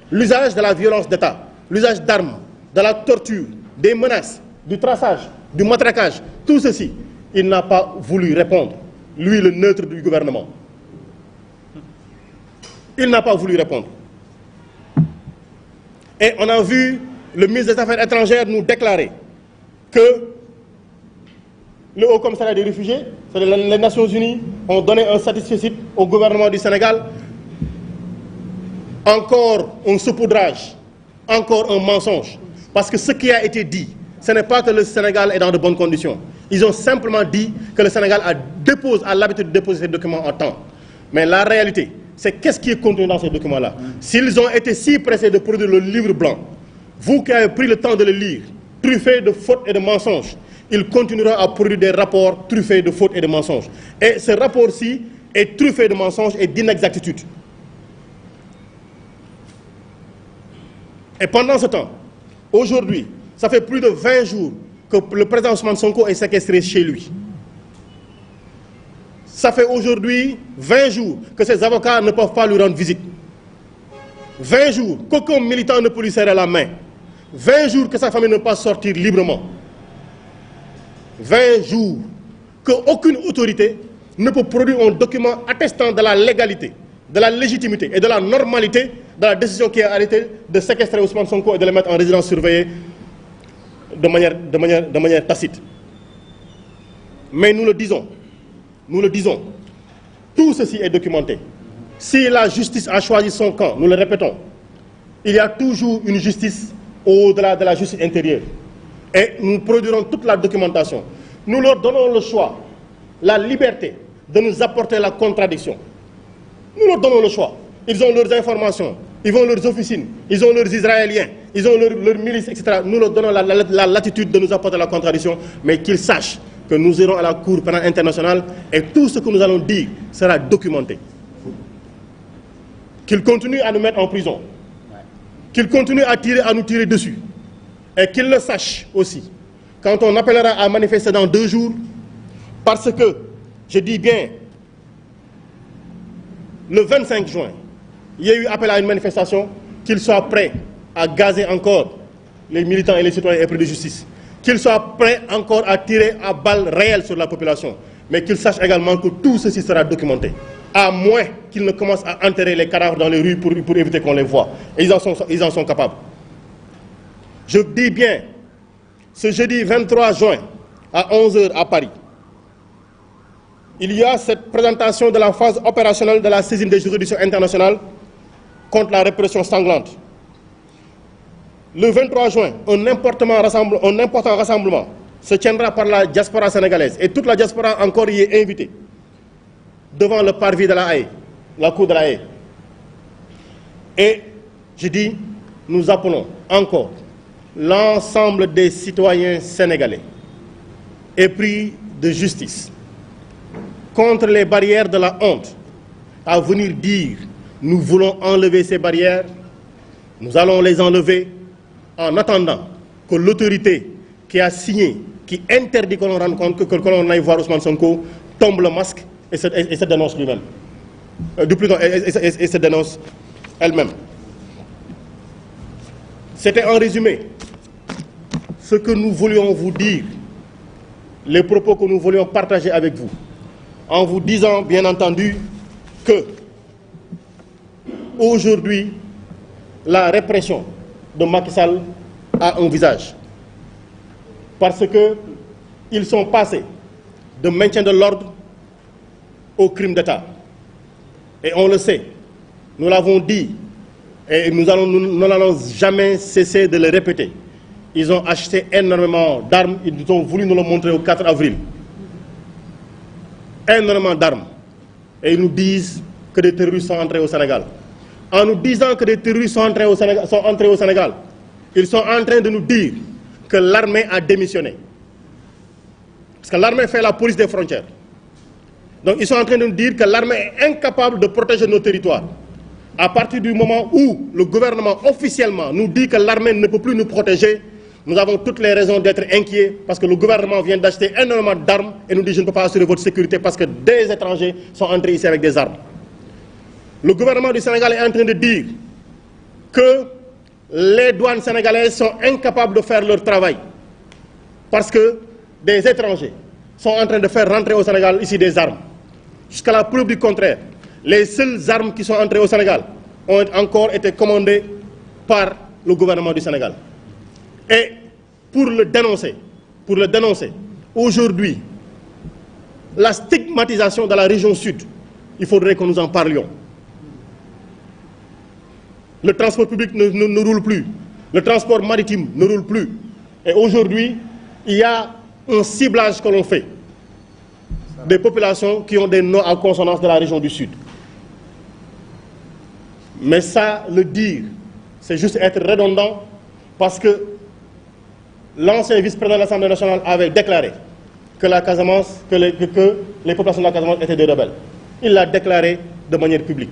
L'usage de la violence d'État, l'usage d'armes, de la torture, des menaces, du traçage, du matraquage, tout ceci, il n'a pas voulu répondre. Lui, le neutre du gouvernement. Il n'a pas voulu répondre. Et on a vu le ministre des Affaires étrangères nous déclarer que le Haut Commissariat des réfugiés, les Nations Unies, ont donné un satisfecit au gouvernement du Sénégal. Encore un saupoudrage, encore un mensonge. Parce que ce qui a été dit, ce n'est pas que le Sénégal est dans de bonnes conditions. Ils ont simplement dit que le Sénégal a l'habitude de déposer ces documents en temps. Mais la réalité, c'est qu'est-ce qui est contenu dans ces documents-là. S'ils ont été si pressés de produire le livre blanc, vous qui avez pris le temps de le lire, truffés de fautes et de mensonges, ils continueront à produire des rapports truffés de fautes et de mensonges. Et ce rapport-ci est truffé de mensonges et d'inexactitudes. Et pendant ce temps, aujourd'hui, ça fait plus de 20 jours que le président Ousmane Sonko est séquestré chez lui. Ça fait aujourd'hui 20 jours que ses avocats ne peuvent pas lui rendre visite. 20 jours qu'aucun militant ne peut lui serrer la main. 20 jours que sa famille ne peut pas sortir librement. 20 jours qu'aucune autorité ne peut produire un document attestant de la légalité, de la légitimité et de la normalité de la décision qui a arrêté de séquestrer Ousmane Sonko et de le mettre en résidence surveillée de manière tacite. Mais nous le disons, tout ceci est documenté. Si la justice a choisi son camp, nous le répétons, il y a toujours une justice au-delà de la justice intérieure. Et nous produirons toute la documentation. Nous leur donnons le choix, la liberté de nous apporter la contradiction. Nous leur donnons le choix. Ils ont leurs informations, ils ont leurs officines, ils ont leurs Israéliens, ils ont leurs milices, etc. Nous leur donnons la latitude de nous apporter la contradiction, mais qu'ils sachent que nous irons à la Cour pénale internationale et tout ce que nous allons dire sera documenté. Qu'ils continuent à nous mettre en prison. qu'il continue à nous tirer dessus. Et qu'il le sache aussi, quand on appellera à manifester dans 2 jours, parce que, je dis bien, le 25 juin, il y a eu appel à une manifestation, qu'il soit prêt à gazer encore les militants et les citoyens épris de justice, qu'il soit prêt encore à tirer à balles réelles sur la population, mais qu'il sache également que tout ceci sera documenté, à moins qu'ils ne commencent à enterrer les cadavres dans les rues pour éviter qu'on les voie. Et ils en sont capables. Je dis bien, ce jeudi 23 juin, à 11 h à Paris, il y a cette présentation de la phase opérationnelle de la saisine des juridictions internationales contre la répression sanglante. Le 23 juin, un important rassemblement se tiendra par la diaspora sénégalaise et toute la diaspora encore y est invitée devant le parvis de la Haye, la cour de la Haye. Et je dis, nous appelons encore l'ensemble des citoyens sénégalais épris de justice contre les barrières de la honte à venir dire nous voulons enlever ces barrières, nous allons les enlever en attendant que l'autorité qui a signé, qui interdit que l'on rende compte, que l'on aille voir Ousmane Sonko, tombe le masque et se dénonce lui-même. Et se dénonce elle-même. C'était en résumé ce que nous voulions vous dire, les propos que nous voulions partager avec vous, en vous disant bien entendu que aujourd'hui, la répression de Macky Sall a un visage. Parce qu'ils sont passés de maintien de l'ordre au crime d'État. Et on le sait, nous l'avons dit, et nous n'allons jamais cesser de le répéter. Ils ont acheté énormément d'armes, ils ont voulu nous le montrer au 4 avril. Énormément d'armes. Et ils nous disent que des terroristes sont entrés au Sénégal. En nous disant que des terroristes sont entrés au Sénégal, ils sont en train de nous dire que l'armée a démissionné. Parce que l'armée fait la police des frontières. Donc ils sont en train de nous dire que l'armée est incapable de protéger nos territoires. À partir du moment où le gouvernement officiellement nous dit que l'armée ne peut plus nous protéger, nous avons toutes les raisons d'être inquiets parce que le gouvernement vient d'acheter énormément d'armes et nous dit je ne peux pas assurer votre sécurité parce que des étrangers sont entrés ici avec des armes. Le gouvernement du Sénégal est en train de dire que les douanes sénégalaises sont incapables de faire leur travail parce que des étrangers sont en train de faire rentrer au Sénégal ici des armes. Jusqu'à la preuve du contraire, les seules armes qui sont entrées au Sénégal ont encore été commandées par le gouvernement du Sénégal. Et pour le dénoncer, aujourd'hui, la stigmatisation de la région sud, il faudrait que nous en parlions. Le transport public ne roule plus, le transport maritime ne roule plus. Et aujourd'hui, il y a un ciblage que l'on fait des populations qui ont des noms à consonance de la région du Sud. Mais ça, le dire, c'est juste être redondant parce que l'ancien vice-président de l'Assemblée nationale avait déclaré que la Casamance, que les populations de la Casamance étaient des rebelles. Il l'a déclaré de manière publique.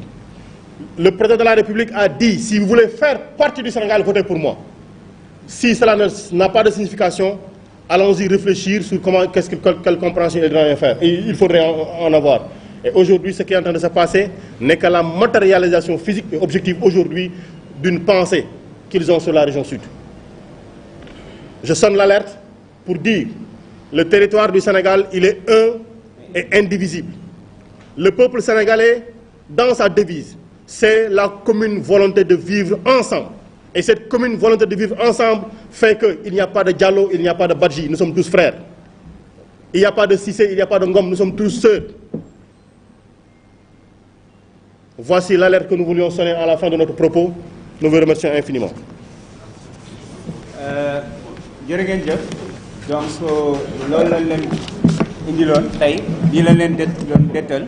Le président de la République a dit, si vous voulez faire partie du Sénégal, votez pour moi. Si cela n'a pas de signification, allons-y réfléchir sur quelle compréhension il devrait faire. Et il faudrait en avoir. Et aujourd'hui, ce qui est en train de se passer n'est que la matérialisation physique et objective aujourd'hui d'une pensée qu'ils ont sur la région sud. Je sonne l'alerte pour dire le territoire du Sénégal, il est un et indivisible. Le peuple sénégalais, dans sa devise, c'est la commune volonté de vivre ensemble. Et cette commune volonté de vivre ensemble fait qu'il n'y a pas de Diallo, il n'y a pas de Badji, nous sommes tous frères. Il n'y a pas de Cissé, il n'y a pas de Ngom, nous sommes tous sœurs. Voici l'alerte que nous voulions sonner à la fin de notre propos. Nous vous remercions infiniment. jërëngeen jëf donc loolu lañ leen indiloon tey di la leen doon dettal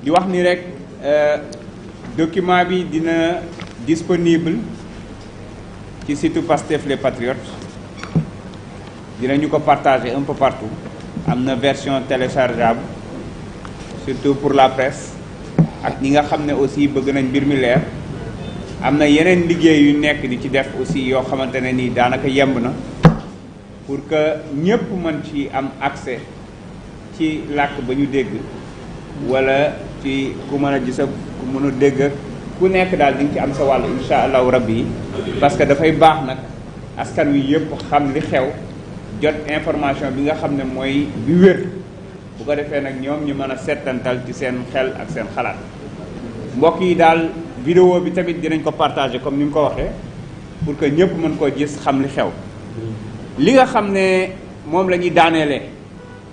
di wax ni rek document bi dina disponible ci site Pastef les Patriotes dinañu ko partager un peu partout am na version téléchargeable surtout pour la presse ak ñi nga xam ne aussi bëgg nañ mbir mi leer am na yeneen liggéey yu nekk di ci def aussi yoo xamante ne nii daanaka yemb na pour que ñëpp mën ci am accès ci làkk ba ñu dégg wala ci ku mën a gis ak ku mën a dégg ak ku nekk daal di nga ci am sa wàll incha allahu rabbi parce que dafay baax nag askan wi yëpp xam li xew jot information bi nga xam ne mooy bi wér bu ko defee nag ñoom ñu mën a settantal ci seen xel ak seen xalaat mbokk yi daal vidéo bi tamit dinañ ko partager comme ni mu ko waxee pour que ñëpp mën koo gis xam li xew li nga xam ne moom la ñuy daaneele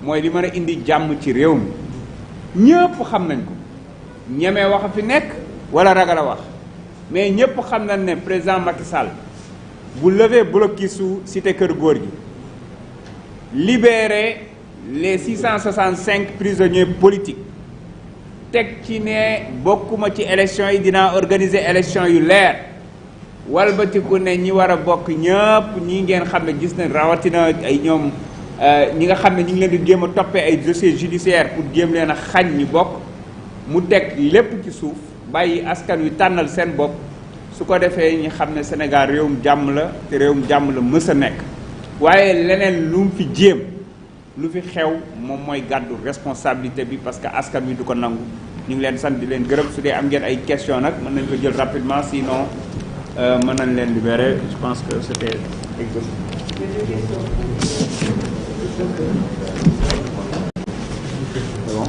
mooy li mën a indi jàmm ci réew mi ñëpp xam nañ ko ñemee wax a fi nekk wala ragal a wax mais ñëpp xam nañ ne président Macky Sall bu lever blocus su cité Kër Góor gi libérer les 665 prisonniers politiques teg ci ne bokkuma ci élection yi dinaa organiser élection yu leer walbatiku ne ñi war a bokk ñëpp ñi ngeen xam ne gis na rawatina ay ñoom ñi nga xam ne ñi ngi leen di jéem a toppee ay dossiers judiciaires pour jéem leen a xañ ñi bokk mu teg lépp ci suuf bàyyi askan wi tànnal seen bopp su ko defee ñi xam ne Sénégal réewum jàmm la te réewum jàmm la mës a nekk waaye leneen lu mu fi jéem lu fi xew moom mooy gàddu responsabilité bi parce que askan wi du ko nangu ñu ngi leen sant di leen gërëm su dee am ngeen ay question nag mën nañ ko jël rapidement sinon mën nañ leen libérer je pense que c'était bon.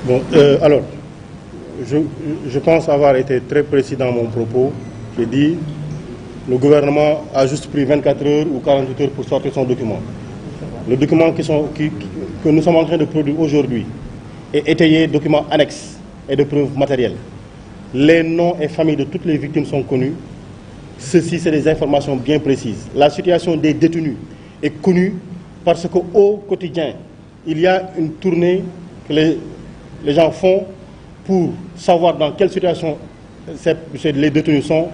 Bon, alors, je pense avoir été très précis dans mon propos. J'ai dit, le gouvernement a juste pris 24 heures ou 48 heures pour sortir son document. Le document que nous sommes en train de produire aujourd'hui est étayé document annexe et de preuves matérielles. Les noms et familles de toutes les victimes sont connus. Ceci, c'est des informations bien précises. La situation des détenus est connue parce qu'au quotidien, il y a une tournée que les gens font pour savoir dans quelle situation les détenus sont,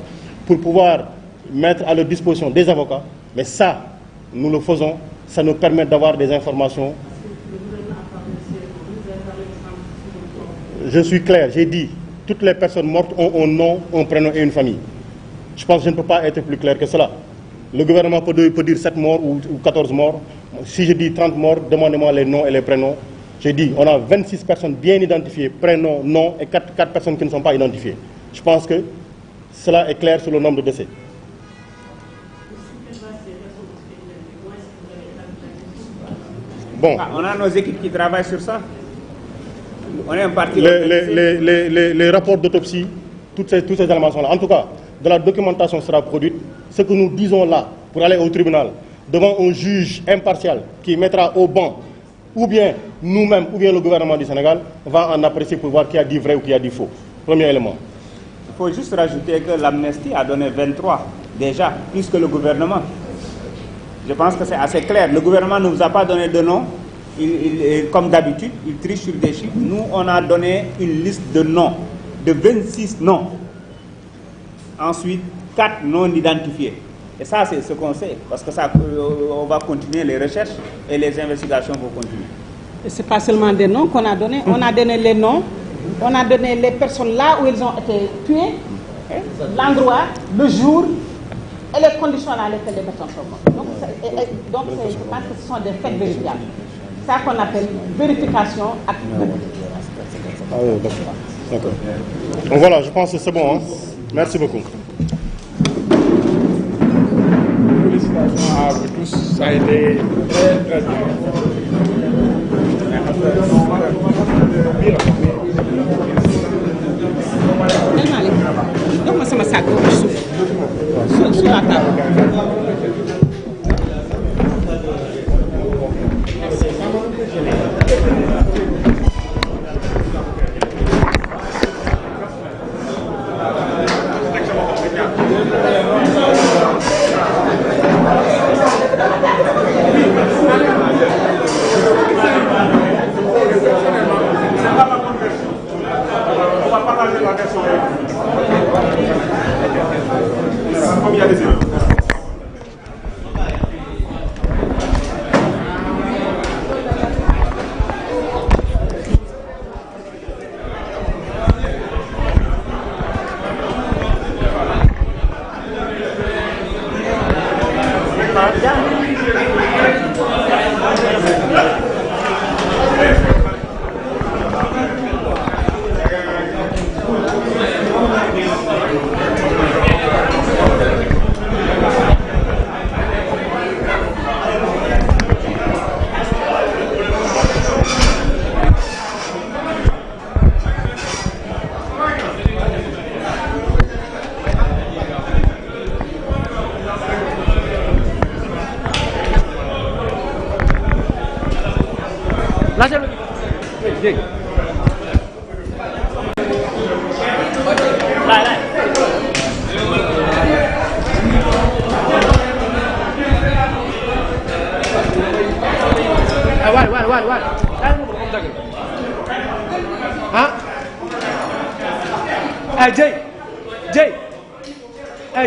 pour pouvoir mettre à leur disposition des avocats. Mais ça, nous le faisons, ça nous permet d'avoir des informations. Je suis clair, j'ai dit, toutes les personnes mortes ont un nom, un prénom et une famille. Je pense que je ne peux pas être plus clair que cela. Le gouvernement peut dire 7 morts ou 14 morts. Si je dis 30 morts, demandez-moi les noms et les prénoms. J'ai dit, on a 26 personnes bien identifiées, prénoms, noms, et 4 personnes qui ne sont pas identifiées. Je pense que cela est clair sur le nombre de décès. Bon. On a nos équipes qui travaillent sur ça. On est un parti. Les rapports d'autopsie, tous ces éléments sont là. En tout cas, de la documentation sera produite. Ce que nous disons là, pour aller au tribunal, devant un juge impartial qui mettra au banc, ou bien nous-mêmes, ou bien le gouvernement du Sénégal, va en apprécier pour voir qui a dit vrai ou qui a dit faux. Premier élément. Il faut juste rajouter que l'amnistie a donné 23, déjà, plus que le gouvernement. Je pense que c'est assez clair. Le gouvernement ne nous a pas donné de nom. Comme d'habitude, il triche sur des chiffres. Nous, on a donné une liste de noms, de 26 noms. Ensuite, 4 non identifiés. Et ça, c'est ce qu'on sait, parce que ça, on va continuer les recherches et les investigations vont continuer. Et ce n'est pas seulement des noms qu'on a donnés. On a donné les noms, on a donné les personnes là où ils ont été tués, l'endroit, le jour et les conditions dans lesquelles les personnes sont mortes. Donc, je pense que ce sont des faits vérifiables. C'est ça qu'on appelle vérification active. Ah oui, d'accord. Donc voilà, je pense que c'est bon. Hein? Merci beaucoup. Félicitations à vous tous, ça a été très bien. Donne-moi ça, ma sac, sur la table.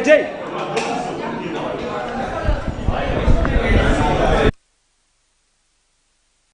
Jay,